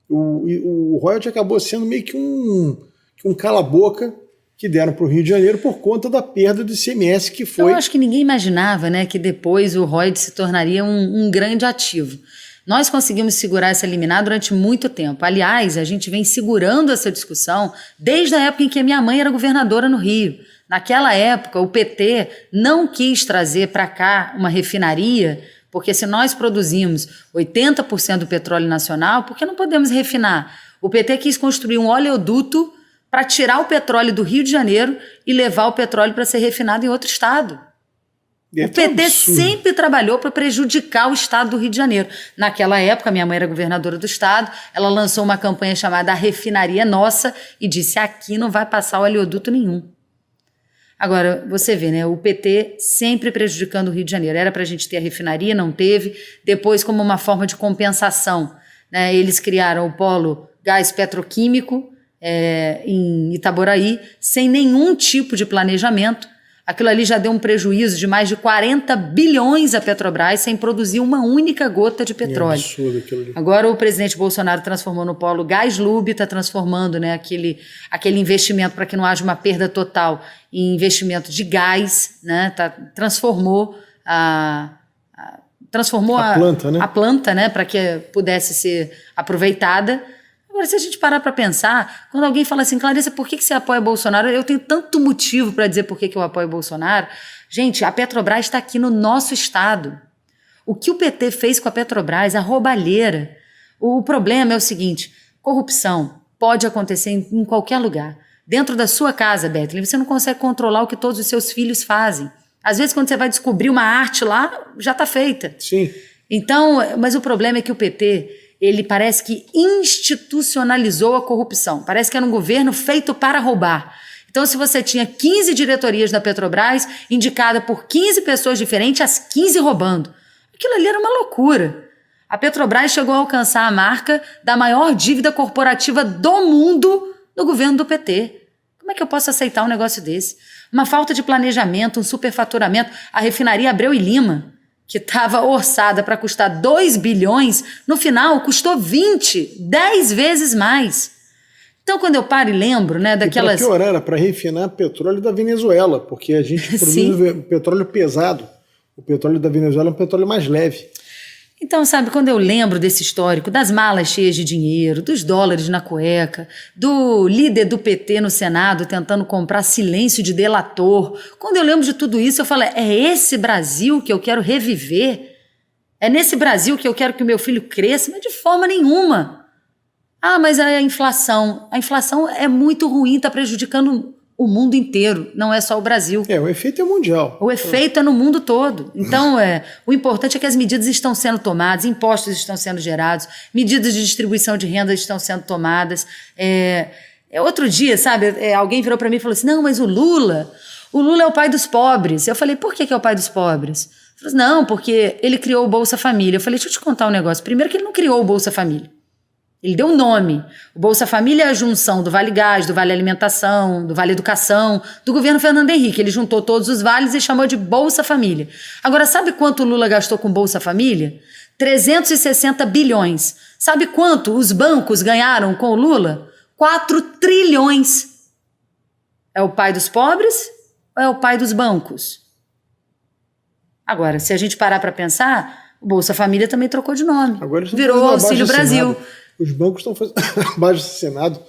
O royalty acabou sendo meio que um cala-boca que deram para o Rio de Janeiro por conta da perda do ICMS que foi... Eu acho que ninguém imaginava, né, que depois o royalty se tornaria um grande ativo. Nós conseguimos segurar essa liminar durante muito tempo. Aliás, a gente vem segurando essa discussão desde a época em que a minha mãe era governadora no Rio. Naquela época, o PT não quis trazer para cá uma refinaria, porque se nós produzimos 80% do petróleo nacional, por que não podemos refinar? O PT quis construir um oleoduto para tirar o petróleo do Rio de Janeiro e levar o petróleo para ser refinado em outro estado. O PT sempre trabalhou para prejudicar o estado do Rio de Janeiro. Naquela época, minha mãe era governadora do estado, ela lançou uma campanha chamada A Refinaria Nossa e disse: aqui não vai passar oleoduto nenhum. Agora, você vê, né? O PT sempre prejudicando o Rio de Janeiro. Era para a gente ter a refinaria, não teve. Depois, como uma forma de compensação, né, eles criaram o polo gás petroquímico em Itaboraí, sem nenhum tipo de planejamento. Aquilo ali já deu um prejuízo de mais de 40 bilhões à Petrobras sem produzir uma única gota de petróleo. É absurdo aquilo ali. Agora o presidente Bolsonaro transformou no polo Gás Lube, está transformando, né, aquele investimento para que não haja uma perda total em investimento de gás, né, transformou a planta, né? A planta, né, para que pudesse ser aproveitada. Agora, se a gente parar para pensar, quando alguém fala assim: Clarissa, por que você apoia Bolsonaro? Eu tenho tanto motivo para dizer por que eu apoio Bolsonaro. Gente, a Petrobras está aqui no nosso estado. O que o PT fez com a Petrobras, a roubalheira. O problema é o seguinte: corrupção pode acontecer em qualquer lugar. Dentro da sua casa, Bethlen, você não consegue controlar o que todos os seus filhos fazem. Às vezes, quando você vai descobrir uma arte lá, já está feita. Sim. Então, mas o problema é que o PT... ele parece que institucionalizou a corrupção. Parece que era um governo feito para roubar. Então, se você tinha 15 diretorias da Petrobras, indicada por 15 pessoas diferentes, as 15 roubando. Aquilo ali era uma loucura. A Petrobras chegou a alcançar a marca da maior dívida corporativa do mundo no governo do PT. Como é que eu posso aceitar um negócio desse? Uma falta de planejamento, um superfaturamento. A refinaria Abreu e Lima, que estava orçada para custar 2 bilhões, no final custou 10 vezes mais. Então, quando eu paro e lembro, né, daquelas... E para piorar, era para refinar petróleo da Venezuela, porque a gente produz petróleo pesado. O petróleo da Venezuela é um petróleo mais leve. Então, sabe, quando eu lembro desse histórico, das malas cheias de dinheiro, dos dólares na cueca, do líder do PT no Senado tentando comprar silêncio de delator, quando eu lembro de tudo isso, eu falo: é esse Brasil que eu quero reviver? É nesse Brasil que eu quero que o meu filho cresça, mas de forma nenhuma. Ah, mas a inflação é muito ruim, está prejudicando o mundo inteiro, não é só o Brasil. O efeito é mundial. O efeito é no mundo todo. Então, o importante é que as medidas estão sendo tomadas, impostos estão sendo gerados, medidas de distribuição de renda estão sendo tomadas. Outro dia, sabe, alguém virou para mim e falou assim, não, mas o Lula é o pai dos pobres. Eu falei, por que é o pai dos pobres? Ele falou assim, não, porque ele criou o Bolsa Família. Eu falei, deixa eu te contar um negócio. Primeiro que ele não criou o Bolsa Família. Ele deu um nome. O Bolsa Família é a junção do Vale Gás, do Vale Alimentação, do Vale Educação, do governo Fernando Henrique. Ele juntou todos os vales e chamou de Bolsa Família. Agora, sabe quanto o Lula gastou com Bolsa Família? 360 bilhões. Sabe quanto os bancos ganharam com o Lula? 4 trilhões. É o pai dos pobres ou é o pai dos bancos? Agora, se a gente parar para pensar, o Bolsa Família também trocou de nome. Agora virou Auxílio Brasil. Os bancos estão fazendo abaixo-assinado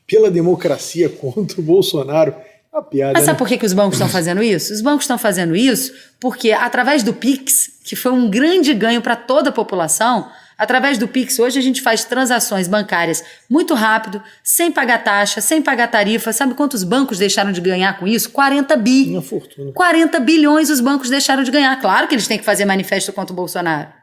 pela democracia contra o Bolsonaro. Uma piada, Mas sabe por que os bancos estão fazendo isso? Os bancos estão fazendo isso porque, através do Pix, que foi um grande ganho para toda a população, através do Pix, hoje a gente faz transações bancárias muito rápido, sem pagar taxa, sem pagar tarifa. Sabe quantos bancos deixaram de ganhar com isso? 40 bi. Uma fortuna. 40 bilhões os bancos deixaram de ganhar. Claro que eles têm que fazer manifesto contra o Bolsonaro.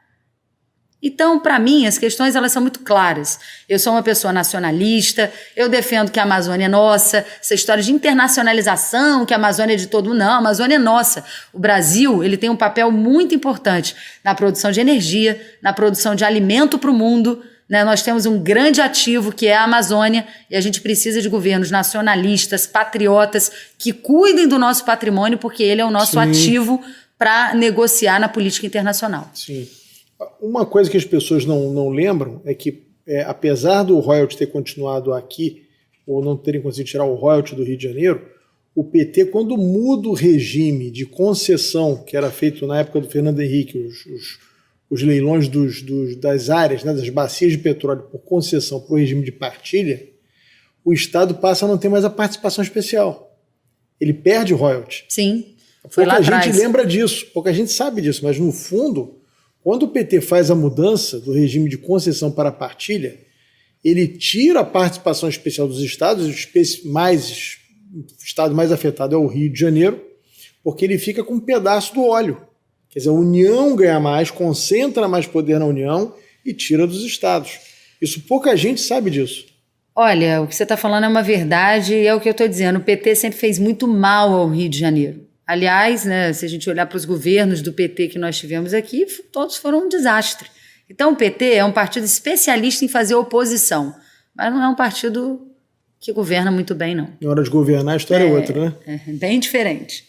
Então, para mim, as questões elas são muito claras. Eu sou uma pessoa nacionalista, eu defendo que a Amazônia é nossa, essa história de internacionalização, que a Amazônia é de todo mundo. Não, a Amazônia é nossa. O Brasil ele tem um papel muito importante na produção de energia, na produção de alimento para o mundo. Né? Nós temos um grande ativo que é a Amazônia e a gente precisa de governos nacionalistas, patriotas, que cuidem do nosso patrimônio, porque ele é o nosso ativo para negociar na política internacional. Sim. Uma coisa que as pessoas não lembram é que, apesar do royalty ter continuado aqui, ou não terem conseguido tirar o royalty do Rio de Janeiro, o PT, quando muda o regime de concessão que era feito na época do Fernando Henrique, os leilões das áreas, né, das bacias de petróleo por concessão para o regime de partilha, o Estado passa a não ter mais a participação especial. Ele perde o royalty. Sim, foi lá atrás. Pouca gente lembra disso, pouca gente sabe disso, mas no fundo... Quando o PT faz a mudança do regime de concessão para a partilha, ele tira a participação especial dos estados, o estado mais afetado é o Rio de Janeiro, porque ele fica com um pedaço do óleo. Quer dizer, a União ganha mais, concentra mais poder na União e tira dos estados. Isso pouca gente sabe disso. Olha, o que você está falando é uma verdade e é o que eu estou dizendo. O PT sempre fez muito mal ao Rio de Janeiro. Aliás, né, se a gente olhar para os governos do PT que nós tivemos aqui, todos foram um desastre. Então o PT é um partido especialista em fazer oposição, mas não é um partido que governa muito bem, não. Na hora de governar, a história é outra, né? É bem diferente.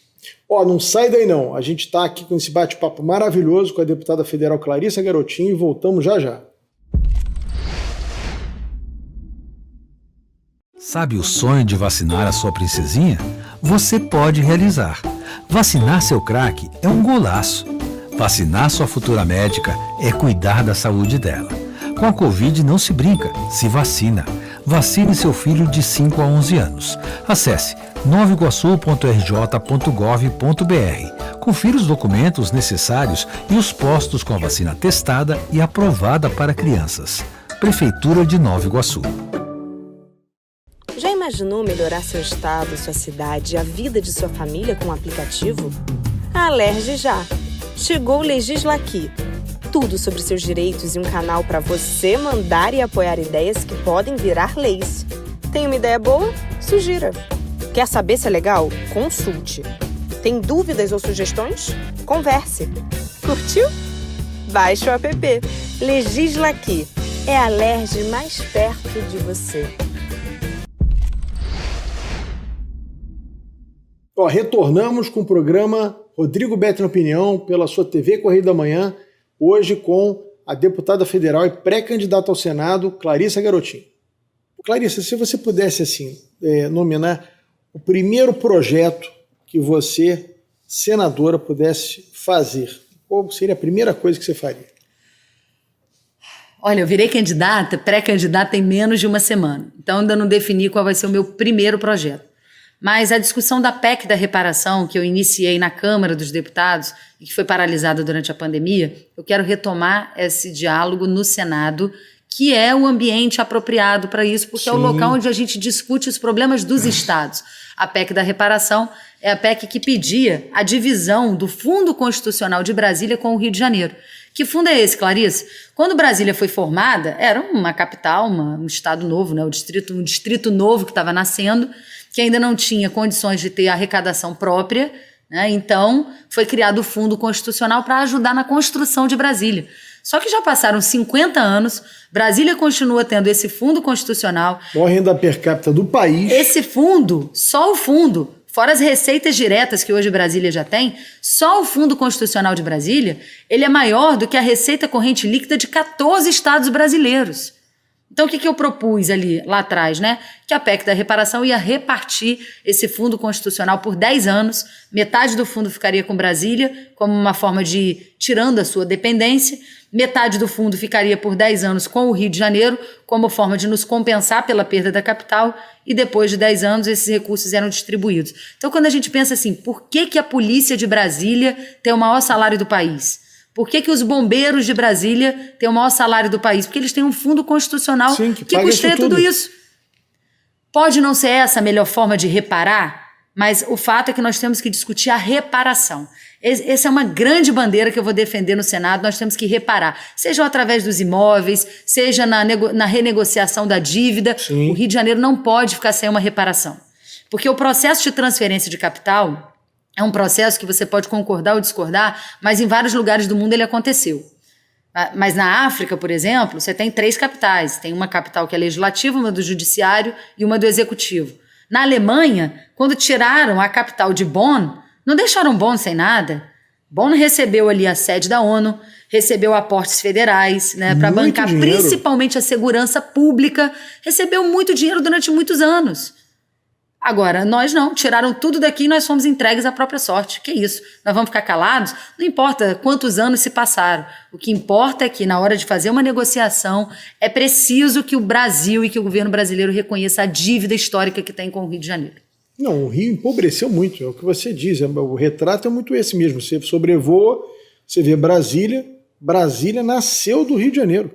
Não sai daí não. A gente está aqui com esse bate-papo maravilhoso com a deputada federal Clarissa Garotinho e voltamos já já. Sabe o sonho de vacinar a sua princesinha? Você pode realizar. Vacinar seu craque é um golaço. Vacinar sua futura médica é cuidar da saúde dela. Com a Covid não se brinca, se vacina. Vacine seu filho de 5 a 11 anos. Acesse novaiguaçu.rj.gov.br. Confira os documentos necessários e os postos com a vacina testada e aprovada para crianças. Prefeitura de Nova Iguaçu. Já imaginou melhorar seu estado, sua cidade e a vida de sua família com um aplicativo? A Alerj já! Chegou o Legisla Aqui. Tudo sobre seus direitos e um canal para você mandar e apoiar ideias que podem virar leis. Tem uma ideia boa? Sugira. Quer saber se é legal? Consulte. Tem dúvidas ou sugestões? Converse. Curtiu? Baixe o app. Legisla Aqui. É a Alerj mais perto de você. Retornamos com o programa Rodrigo Beto na Opinião pela sua TV Correio da Manhã, hoje com a deputada federal e pré-candidata ao Senado, Clarissa Garotinho. Clarissa, se você pudesse assim nominar o primeiro projeto que você, senadora, pudesse fazer, qual seria a primeira coisa que você faria? Olha, eu virei pré-candidata em menos de uma semana, então ainda não defini qual vai ser o meu primeiro projeto. Mas a discussão da PEC da reparação, que eu iniciei na Câmara dos Deputados e que foi paralisada durante a pandemia, eu quero retomar esse diálogo no Senado, que é o ambiente apropriado para isso, porque é o local onde a gente discute os problemas dos estados. A PEC da reparação é a PEC que pedia a divisão do Fundo Constitucional de Brasília com o Rio de Janeiro. Que fundo é esse, Clarice? Quando Brasília foi formada, era uma capital, um estado novo, né? Um distrito novo que estava nascendo, que ainda não tinha condições de ter arrecadação própria, né? Então, foi criado o Fundo Constitucional para ajudar na construção de Brasília. Só que já passaram 50 anos, Brasília continua tendo esse Fundo Constitucional. Maior renda per capita do país. Esse fundo, só o fundo, fora as receitas diretas que hoje Brasília já tem, só o Fundo Constitucional de Brasília, ele é maior do que a receita corrente líquida de 14 estados brasileiros. Então, o que eu propus lá atrás, né? Que a PEC da reparação ia repartir esse fundo constitucional por 10 anos, metade do fundo ficaria com Brasília, como uma forma de tirando a sua dependência, metade do fundo ficaria por 10 anos com o Rio de Janeiro, como forma de nos compensar pela perda da capital, e depois de 10 anos esses recursos eram distribuídos. Então, quando a gente pensa assim, por que a polícia de Brasília tem o maior salário do país? Por que os bombeiros de Brasília têm o maior salário do país? Porque eles têm um fundo constitucional que custeia tudo isso. Pode não ser essa a melhor forma de reparar, mas o fato é que nós temos que discutir a reparação. Essa é uma grande bandeira que eu vou defender no Senado. Nós temos que reparar, seja através dos imóveis, seja na renegociação da dívida. Sim. O Rio de Janeiro não pode ficar sem uma reparação. Porque o processo de transferência de capital é um processo que você pode concordar ou discordar, mas em vários lugares do mundo ele aconteceu. Mas na África, por exemplo, você tem 3 capitais. Tem uma capital que é legislativa, uma do judiciário e uma do executivo. Na Alemanha, quando tiraram a capital de Bonn, não deixaram Bonn sem nada. Bonn recebeu ali a sede da ONU, recebeu aportes federais, né, para bancar dinheiro. Principalmente a segurança pública, recebeu muito dinheiro durante muitos anos. Agora, nós não, tiraram tudo daqui e nós fomos entregues à própria sorte. Que isso? Nós vamos ficar calados? Não importa quantos anos se passaram. O que importa é que, na hora de fazer uma negociação, é preciso que o Brasil e que o governo brasileiro reconheça a dívida histórica que tem com o Rio de Janeiro. Não, o Rio empobreceu muito, é o que você diz. O retrato é muito esse mesmo. Você sobrevoa, você vê Brasília nasceu do Rio de Janeiro.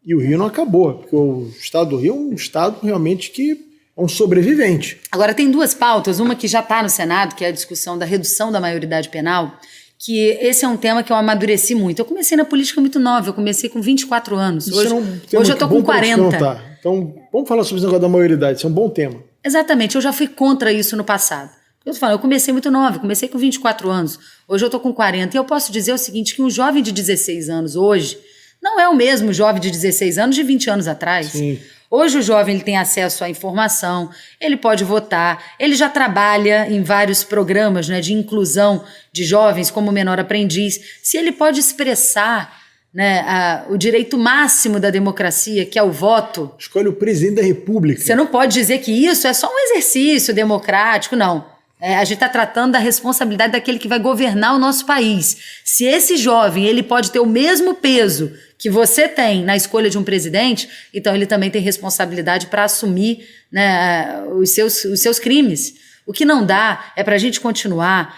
E o Rio não acabou, porque o estado do Rio é um estado realmente que é um sobrevivente. Agora, tem 2 pautas, uma que já está no Senado, que é a discussão da redução da maioridade penal, que esse é um tema que eu amadureci muito. Eu comecei na política muito nova, eu comecei com 24 anos. Hoje eu estou com 40. Então, vamos falar sobre esse negócio da maioridade, isso é um bom tema. Exatamente, eu já fui contra isso no passado. Eu comecei muito nova, comecei com 24 anos, hoje eu estou com 40. E eu posso dizer o seguinte, que um jovem de 16 anos hoje não é o mesmo jovem de 16 anos de 20 anos atrás. Sim. Hoje o jovem ele tem acesso à informação, ele pode votar, ele já trabalha em vários programas, né, de inclusão de jovens como menor aprendiz. Se ele pode expressar, né, o direito máximo da democracia, que é o voto... Escolhe o presidente da República. Você não pode dizer que isso é só um exercício democrático, não. A gente está tratando da responsabilidade daquele que vai governar o nosso país. Se esse jovem ele pode ter o mesmo peso que você tem na escolha de um presidente, então ele também tem responsabilidade para assumir, né, os seus crimes. O que não dá é para a gente continuar,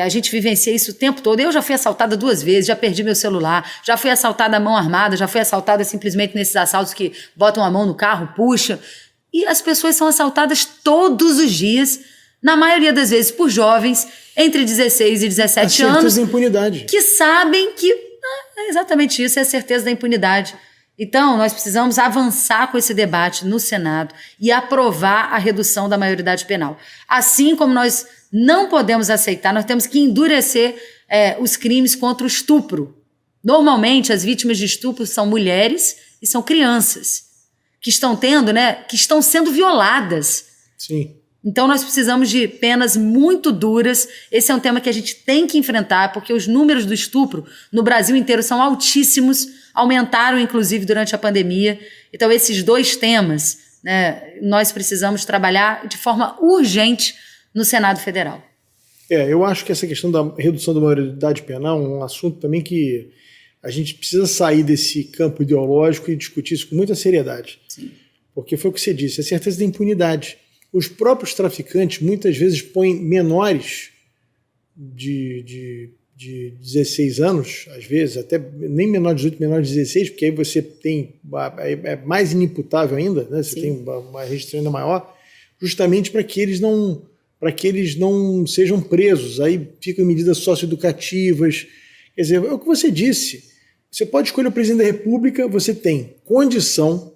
a gente vivencia isso o tempo todo. Eu já fui assaltada 2 vezes, já perdi meu celular, já fui assaltada à mão armada, já fui assaltada simplesmente nesses assaltos que botam a mão no carro, puxam. E as pessoas são assaltadas todos os dias, na maioria das vezes por jovens entre 16 e 17 anos. A certeza da impunidade. Que sabem que é exatamente isso, é a certeza da impunidade. Então, nós precisamos avançar com esse debate no Senado e aprovar a redução da maioridade penal. Assim como nós não podemos aceitar, nós temos que endurecer os crimes contra o estupro. Normalmente, as vítimas de estupro são mulheres e são crianças que estão sendo violadas. Sim. Então, nós precisamos de penas muito duras. Esse é um tema que a gente tem que enfrentar, porque os números do estupro no Brasil inteiro são altíssimos, aumentaram, inclusive, durante a pandemia. Então, esses 2 temas, né, nós precisamos trabalhar de forma urgente no Senado Federal. Eu acho que essa questão da redução da maioridade penal é um assunto também que a gente precisa sair desse campo ideológico e discutir isso com muita seriedade. Sim. Porque foi o que você disse, a certeza da impunidade. os próprios traficantes muitas vezes põem menores de 16 anos, às vezes, até nem menor de 18, menor de 16, porque aí você tem, é mais inimputável ainda, né? Você tem uma restrição ainda maior, justamente para que eles não sejam presos. Aí ficam medidas socioeducativas. Quer dizer, é o que você disse, você pode escolher o presidente da República, você tem condição,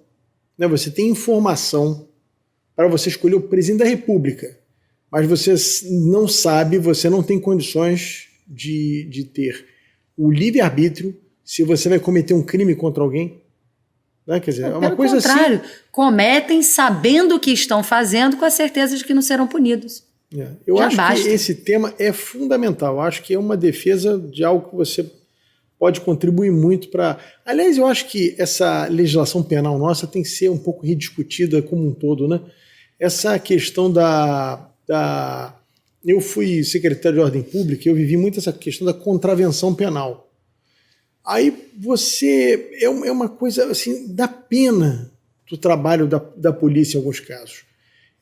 né? Você tem informação para você escolher o presidente da República, mas você não sabe, você não tem condições de ter o livre-arbítrio se você vai cometer um crime contra alguém. Né? Quer dizer, é uma coisa assim. Pelo contrário, cometem sabendo o que estão fazendo, com a certeza de que não serão punidos. Eu acho que esse tema é fundamental. Eu acho que é uma defesa de algo que você pode contribuir muito para... Aliás, eu acho que essa legislação penal nossa tem que ser um pouco rediscutida como um todo, né? Essa questão Eu fui secretário de Ordem Pública e eu vivi muito essa questão da contravenção penal. Aí você... É uma coisa, assim, dá pena do trabalho da polícia em alguns casos.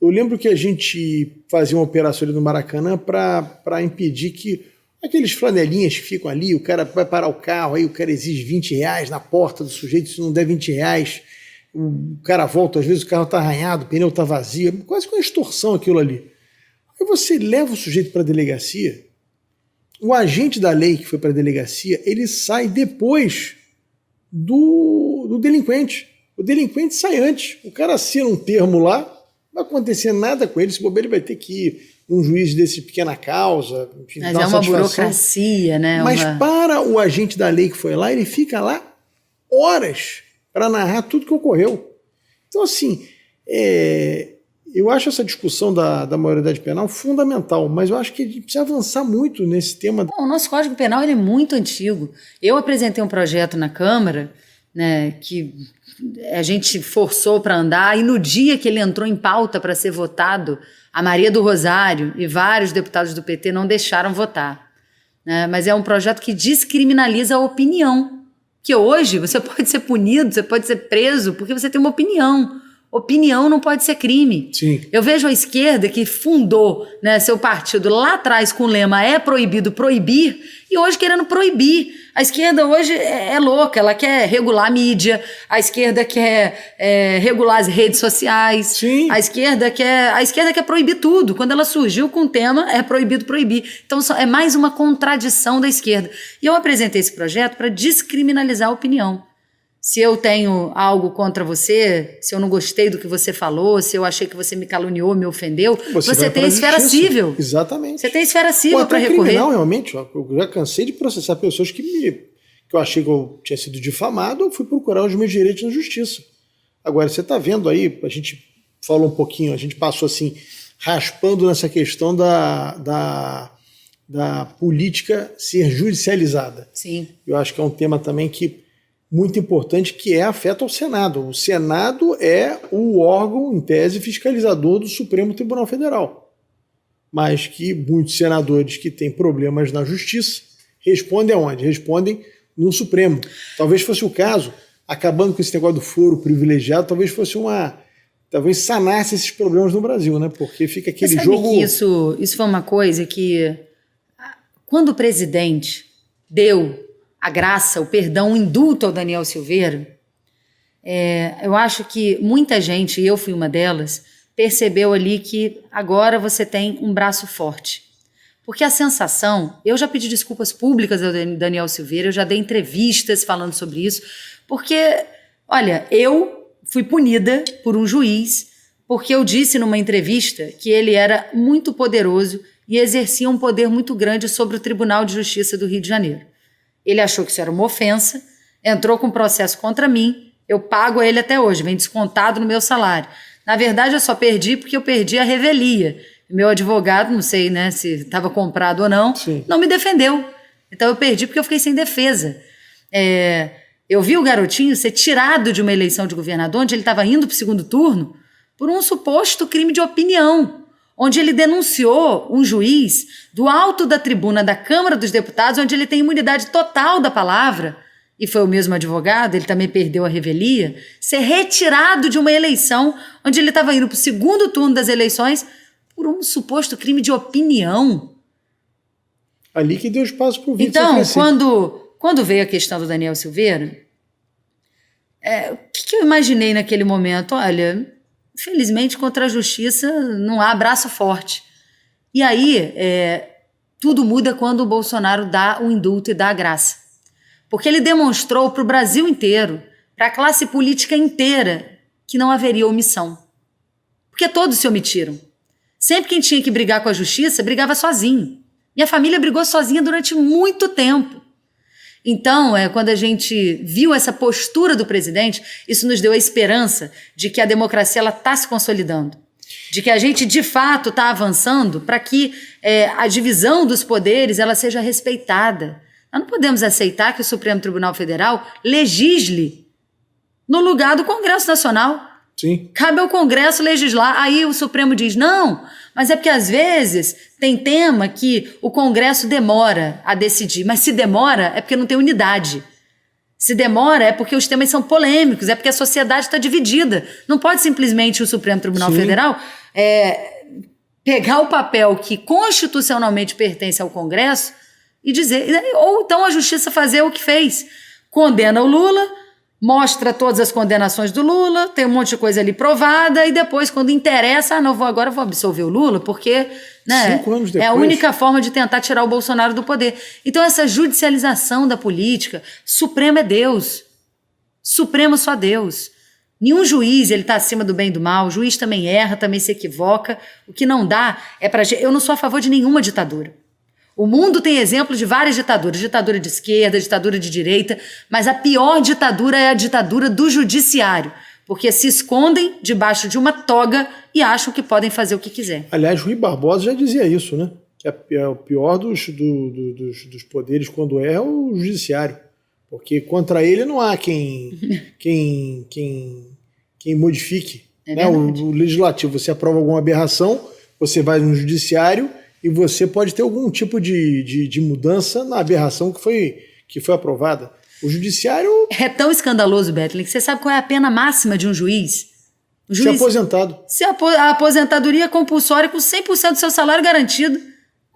Eu lembro que a gente fazia uma operação ali no Maracanã para impedir que aqueles flanelinhas que ficam ali, o cara vai parar o carro, aí o cara exige R$20 na porta do sujeito, se não der R$20, o cara volta, às vezes o carro está arranhado, o pneu está vazio, quase com uma extorsão aquilo ali. Aí você leva o sujeito para a delegacia, o agente da lei que foi para a delegacia, ele sai depois do delinquente. O delinquente sai antes. O cara assina um termo lá, não vai acontecer nada com ele, se bobear ele vai ter que ir num juiz desse pequena causa. Enfim, mas é uma burocracia, né? Mas para o agente da lei que foi lá, ele fica lá horas para narrar tudo que ocorreu. Então, assim, eu acho essa discussão da maioridade penal fundamental, mas eu acho que a gente precisa avançar muito nesse tema. Bom, o nosso Código Penal ele é muito antigo. Eu apresentei um projeto na Câmara, né, que a gente forçou para andar, e no dia que ele entrou em pauta para ser votado, a Maria do Rosário e vários deputados do PT não deixaram votar. Né? Mas é um projeto que descriminaliza a opinião, que hoje você pode ser punido, você pode ser preso porque você tem uma opinião. Opinião não pode ser crime. Sim. Eu vejo a esquerda que fundou, né, seu partido lá atrás com o lema "é proibido proibir", e hoje querendo proibir. A esquerda hoje é louca, ela quer regular a mídia, a esquerda quer regular as redes sociais. Sim. A esquerda quer proibir tudo. Quando ela surgiu com o tema "é proibido proibir". Então é mais uma contradição da esquerda. E eu apresentei esse projeto para descriminalizar a opinião. Se eu tenho algo contra você, se eu não gostei do que você falou, se eu achei que você me caluniou, me ofendeu, você tem esfera civil. Exatamente. Você tem esfera civil para recorrer. Criminal, realmente, eu já cansei de processar pessoas que eu achei que eu tinha sido difamado, eu fui procurar os meus direitos na justiça. Agora, você está vendo aí, a gente falou um pouquinho, a gente passou assim, raspando nessa questão da política ser judicializada. Sim. Eu acho que é um tema também muito importante, que afeta o Senado. O Senado é o órgão, em tese, fiscalizador do Supremo Tribunal Federal. Mas que muitos senadores que têm problemas na justiça respondem aonde? Respondem no Supremo. Talvez fosse o caso, acabando com esse negócio do foro privilegiado, talvez sanasse esses problemas no Brasil, né? Porque fica aquele jogo... Que isso foi uma coisa que, quando o presidente deu a graça, o perdão, o indulto ao Daniel Silveira, eu acho que muita gente, e eu fui uma delas, percebeu ali que agora você tem um braço forte. Porque a sensação, eu já pedi desculpas públicas ao Daniel Silveira, eu já dei entrevistas falando sobre isso, porque, olha, eu fui punida por um juiz, porque eu disse numa entrevista que ele era muito poderoso e exercia um poder muito grande sobre o Tribunal de Justiça do Rio de Janeiro. Ele achou que isso era uma ofensa, entrou com um processo contra mim, eu pago a ele até hoje, vem descontado no meu salário. Na verdade, eu só perdi porque eu perdi a revelia. Meu advogado, não sei, né, se estava comprado ou não, Sim. não me defendeu. Então eu perdi porque eu fiquei sem defesa. Eu vi o garotinho ser tirado de uma eleição de governador, onde ele estava indo para o segundo turno, por um suposto crime de opinião, onde ele denunciou um juiz do alto da tribuna da Câmara dos Deputados, onde ele tem imunidade total da palavra, e foi o mesmo advogado, ele também perdeu a revelia, ser retirado de uma eleição onde ele estava indo para o segundo turno das eleições por um suposto crime de opinião. Ali que deu espaço para o Witzel Então, crescer. quando veio a questão do Daniel Silveira, o que eu imaginei naquele momento? Olha, infelizmente, contra a justiça não há braço forte. E aí, tudo muda quando o Bolsonaro dá o indulto e dá a graça. Porque ele demonstrou para o Brasil inteiro, para a classe política inteira, que não haveria omissão. Porque todos se omitiram. Sempre quem tinha que brigar com a justiça, brigava sozinho. Minha família brigou sozinha durante muito tempo. Então, quando a gente viu essa postura do presidente, isso nos deu a esperança de que a democracia está se consolidando. De que a gente, de fato, está avançando para que a divisão dos poderes ela seja respeitada. Nós não podemos aceitar que o Supremo Tribunal Federal legisle no lugar do Congresso Nacional. Sim. Cabe ao Congresso legislar. Aí o Supremo diz, não, mas é porque às vezes tem tema que o Congresso demora a decidir. Mas se demora é porque não tem unidade. Se demora é porque os temas são polêmicos, é porque a sociedade está dividida. Não pode simplesmente o Supremo Tribunal Sim. Federal pegar o papel que constitucionalmente pertence ao Congresso e dizer... Ou então a Justiça fazer o que fez. Condena o Lula, mostra todas as condenações do Lula, tem um monte de coisa ali provada, e depois, quando interessa, agora vou absolver o Lula, porque 5 anos depois. é a única forma de tentar tirar o Bolsonaro do poder. Então, essa judicialização da política, Supremo é Deus. Supremo só Deus. Nenhum juiz está acima do bem e do mal, o juiz também erra, também se equivoca. O que não dá é para... Eu não sou a favor de nenhuma ditadura. O mundo tem exemplos de várias ditaduras, ditadura de esquerda, ditadura de direita, mas a pior ditadura é a ditadura do judiciário, porque se escondem debaixo de uma toga e acham que podem fazer o que quiser. Aliás, Rui Barbosa já dizia isso, né? Que o pior dos poderes quando é o judiciário, porque contra ele não há quem modifique. Né? O legislativo, você aprova alguma aberração, você vai no judiciário e você pode ter algum tipo de mudança na aberração que foi aprovada. O judiciário... É tão escandaloso, Bethlen, que você sabe qual é a pena máxima de um juiz? O juiz ser aposentado. A aposentadoria compulsória com 100% do seu salário garantido.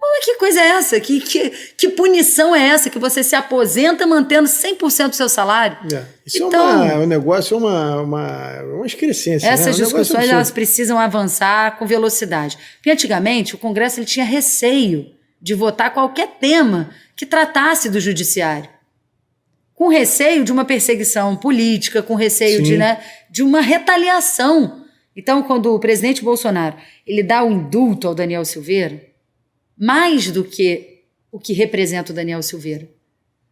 Mas que coisa é essa? Que punição é essa? Que você se aposenta mantendo 100% do seu salário? Isso então, é um negócio, uma excrescência. Essas né? discussões elas precisam avançar com velocidade. Porque antigamente o Congresso ele tinha receio de votar qualquer tema que tratasse do judiciário. Com receio de uma perseguição política, com receio de uma retaliação. Então, quando o presidente Bolsonaro ele dá o indulto ao Daniel Silveira, mais do que o que representa o Daniel Silveira,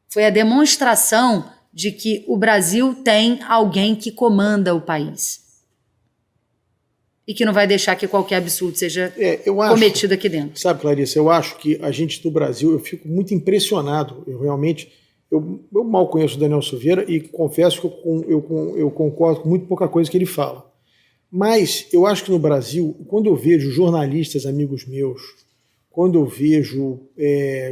foi a demonstração de que o Brasil tem alguém que comanda o país. E que não vai deixar que qualquer absurdo seja cometido aqui dentro. Sabe, Clarissa, eu acho que a gente do Brasil, eu fico muito impressionado. Eu mal conheço o Daniel Silveira e confesso que eu concordo com muito pouca coisa que ele fala. Mas eu acho que no Brasil, quando eu vejo jornalistas amigos meus, quando eu vejo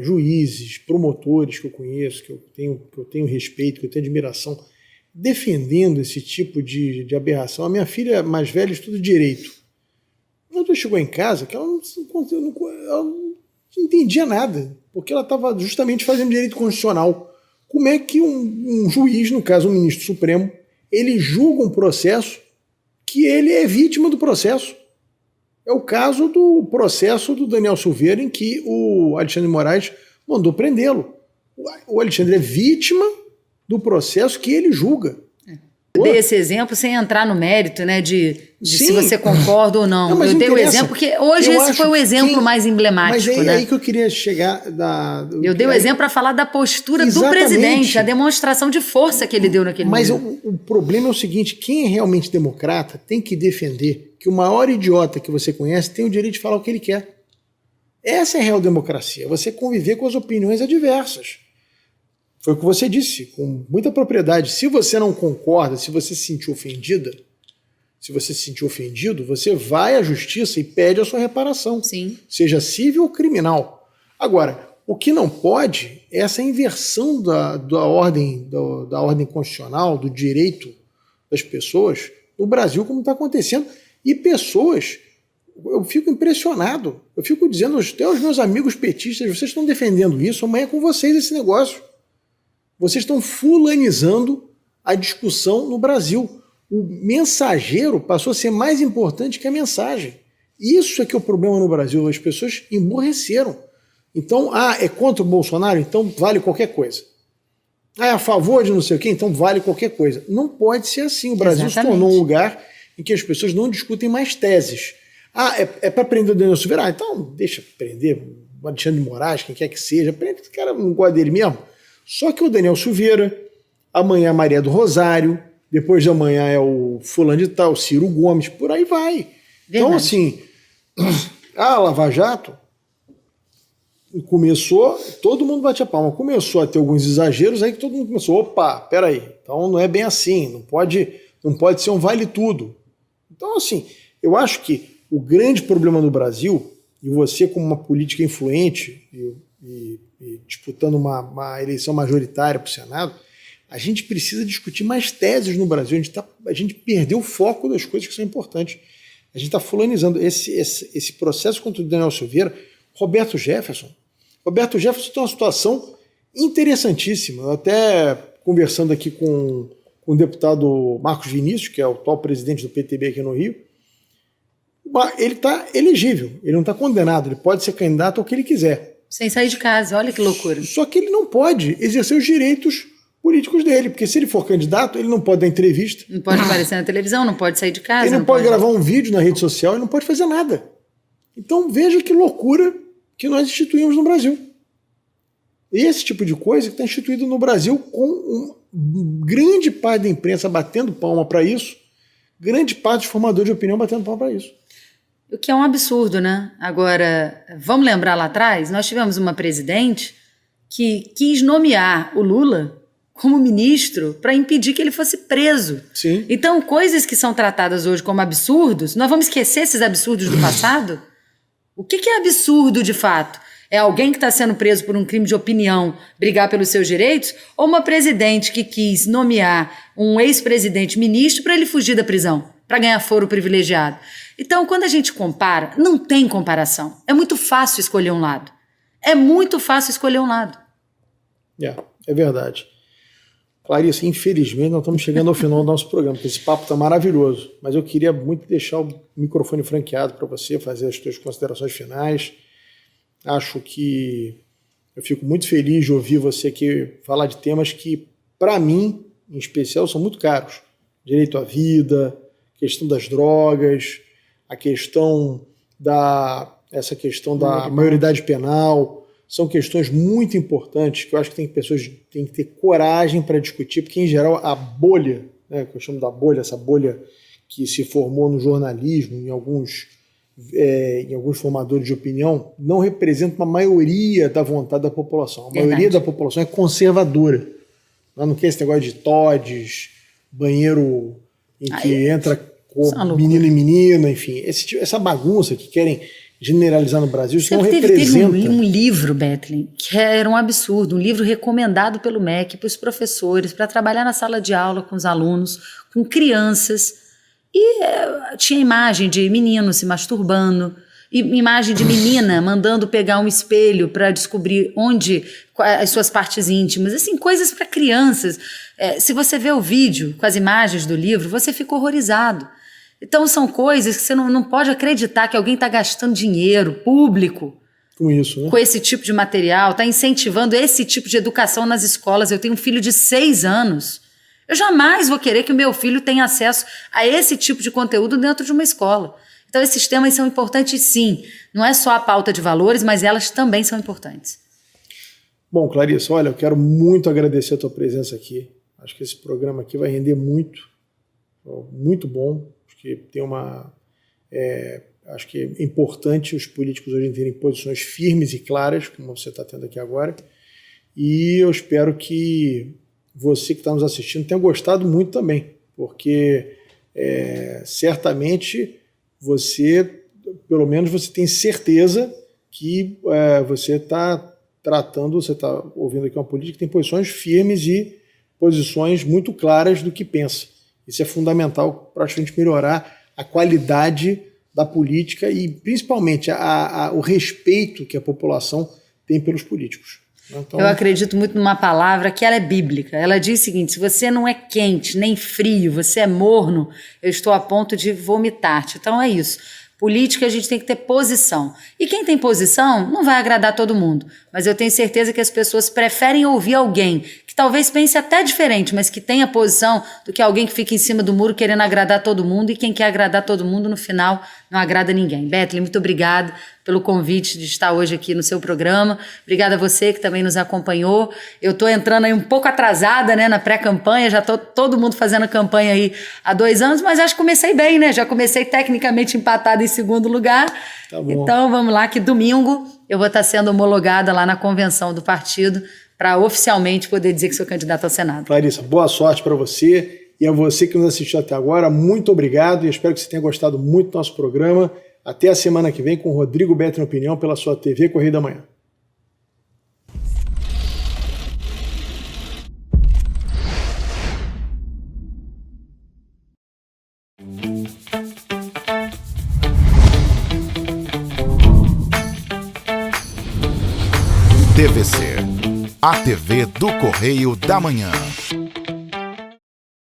juízes, promotores que eu conheço, que eu tenho respeito, que eu tenho admiração, defendendo esse tipo de aberração. A minha filha mais velha estuda direito. Quando ela chegou em casa, que ela não entendia nada, porque ela estava justamente fazendo direito constitucional. Como é que um juiz, no caso um ministro supremo, ele julga um processo que ele é vítima do processo? É o caso do processo do Daniel Silveira, em que o Alexandre de Moraes mandou prendê-lo. O Alexandre é vítima do processo que ele julga. Eu dei esse exemplo sem entrar no mérito, né, de se você concorda ou não. Eu dei o exemplo porque hoje esse foi o exemplo mais emblemático. Mas é aí que eu queria chegar. Eu dei o exemplo para falar da postura do presidente, a demonstração de força que ele deu naquele momento. Mas o problema é o seguinte, quem é realmente democrata tem que defender que o maior idiota que você conhece tem o direito de falar o que ele quer. Essa é a real democracia, você conviver com as opiniões adversas. Foi o que você disse, com muita propriedade. Se você não concorda, se você se sentiu ofendida, se você se sentiu ofendido, você vai à justiça e pede a sua reparação. Sim. Seja civil ou criminal. Agora, O que não pode é essa inversão da ordem constitucional, do direito das pessoas no Brasil, como está acontecendo. E pessoas, eu fico impressionado, eu fico dizendo até aos meus amigos petistas, vocês estão defendendo isso, amanhã é com vocês esse negócio. Vocês estão fulanizando a discussão no Brasil. O mensageiro passou a ser mais importante que a mensagem. Isso é que é o problema no Brasil, as pessoas emburreceram. Então, é contra o Bolsonaro? Então vale qualquer coisa. É a favor de não sei o quê? Então vale qualquer coisa. Não pode ser assim. O Brasil se tornou um lugar em que as pessoas não discutem mais teses. É para prender o Daniel Silveira? Então deixa prender o Alexandre de Moraes, quem quer que seja. Prende, o cara não gosta dele mesmo. Só que o Daniel Silveira, amanhã a Maria do Rosário, depois de amanhã é o fulano de tal, Ciro Gomes, por aí vai. Verdade. Então, assim, a Lava Jato começou, todo mundo bate a palma, começou a ter alguns exageros, aí que todo mundo começou, opa, peraí, então não é bem assim, não pode ser um vale tudo. Então, assim, eu acho que o grande problema no Brasil, e você como uma política influente e disputando uma eleição majoritária para o Senado, a gente precisa discutir mais teses no Brasil, a gente perdeu o foco das coisas que são importantes. A gente está fulanizando esse processo contra o Daniel Silveira. Roberto Jefferson tem uma situação interessantíssima. Eu até conversando aqui com o deputado Marcos Vinícius, que é o atual presidente do PTB aqui no Rio, ele está elegível, ele não está condenado, ele pode ser candidato ao que ele quiser. Sem sair de casa, olha que loucura. Só que ele não pode exercer os direitos políticos dele, porque se ele for candidato, ele não pode dar entrevista. Não pode aparecer na televisão, não pode sair de casa. Ele não pode gravar um vídeo na rede social, ele não pode fazer nada. Então veja que loucura que nós instituímos no Brasil. E esse tipo de coisa que está instituído no Brasil com grande parte da imprensa batendo palma para isso, grande parte dos formadores de opinião batendo palma para isso. O que é um absurdo, né? Agora, vamos lembrar lá atrás, nós tivemos uma presidente que quis nomear o Lula como ministro para impedir que ele fosse preso. Sim. Então, coisas que são tratadas hoje como absurdos, nós vamos esquecer esses absurdos do passado? O que é absurdo de fato? É alguém que está sendo preso por um crime de opinião brigar pelos seus direitos? Ou uma presidente que quis nomear um ex-presidente ministro para ele fugir da prisão, para ganhar foro privilegiado? Então, quando a gente compara, não tem comparação. É muito fácil escolher um lado. É muito fácil escolher um lado. É verdade. Clarice, infelizmente nós estamos chegando ao final do nosso programa, porque esse papo está maravilhoso, mas eu queria muito deixar o microfone franqueado para você fazer as suas considerações finais. Acho que eu fico muito feliz de ouvir você aqui falar de temas que, para mim, em especial, são muito caros. Direito à vida, questão das drogas, a questão da maioridade penal. São questões muito importantes que eu acho que pessoas têm que ter coragem para discutir, porque, em geral, a bolha, né, que eu chamo da bolha, essa bolha que se formou no jornalismo, em alguns formadores de opinião, não representa uma maioria da vontade da população. A maioria da população é conservadora. Ela não quer esse negócio de todes, banheiro em que entra menino e menina, enfim. Essa bagunça que querem generalizar no Brasil, isso não representa. Teve um livro, Bethlen, que era um absurdo, um livro recomendado pelo MEC para os professores, para trabalhar na sala de aula com os alunos, com crianças, e tinha imagem de menino se masturbando, e imagem de menina mandando pegar um espelho para descobrir as suas partes íntimas, assim, coisas para crianças. Se você vê o vídeo com as imagens do livro, você fica horrorizado. Então são coisas que você não pode acreditar que alguém está gastando dinheiro público com isso, né? Com esse tipo de material, está incentivando esse tipo de educação nas escolas. Eu tenho um filho de 6 anos. Eu jamais vou querer que o meu filho tenha acesso a esse tipo de conteúdo dentro de uma escola. Então esses temas são importantes, sim. Não é só a pauta de valores, mas elas também são importantes. Bom, Clarice, olha, eu quero muito agradecer a tua presença aqui. Acho que esse programa aqui vai render muito. Muito bom. Que tem acho que é importante os políticos hoje terem posições firmes e claras, como você está tendo aqui agora, e eu espero que você que está nos assistindo tenha gostado muito também, porque certamente pelo menos você tem certeza que você está você está ouvindo aqui uma política que tem posições firmes e posições muito claras do que pensa. Isso é fundamental para a gente melhorar a qualidade da política e, principalmente, o respeito que a população tem pelos políticos. Então, eu acredito muito numa palavra que ela é bíblica. Ela diz o seguinte: se você não é quente nem frio, você é morno, eu estou a ponto de vomitar-te. Então é isso. Política, a gente tem que ter posição. E quem tem posição não vai agradar todo mundo. Mas eu tenho certeza que as pessoas preferem ouvir alguém que talvez pense até diferente, mas que tenha posição, do que alguém que fica em cima do muro querendo agradar todo mundo. E quem quer agradar todo mundo, no final, não agrada ninguém. Bethely, muito obrigada pelo convite de estar hoje aqui no seu programa. Obrigada a você que também nos acompanhou. Eu estou entrando aí um pouco atrasada, né, na pré-campanha, já estou todo mundo fazendo campanha aí há 2 anos, mas acho que comecei bem, né? Já comecei tecnicamente empatada em segundo lugar. Tá bom. Então vamos lá, que domingo eu vou estar sendo homologada lá na convenção do partido para oficialmente poder dizer que sou candidata ao Senado. Clarissa, boa sorte para você e a você que nos assistiu até agora. Muito obrigado e espero que você tenha gostado muito do nosso programa. Até a semana que vem com o Rodrigo Bethely Opinião pela sua TV Correio da Manhã. TVC, a TV do Correio da Manhã.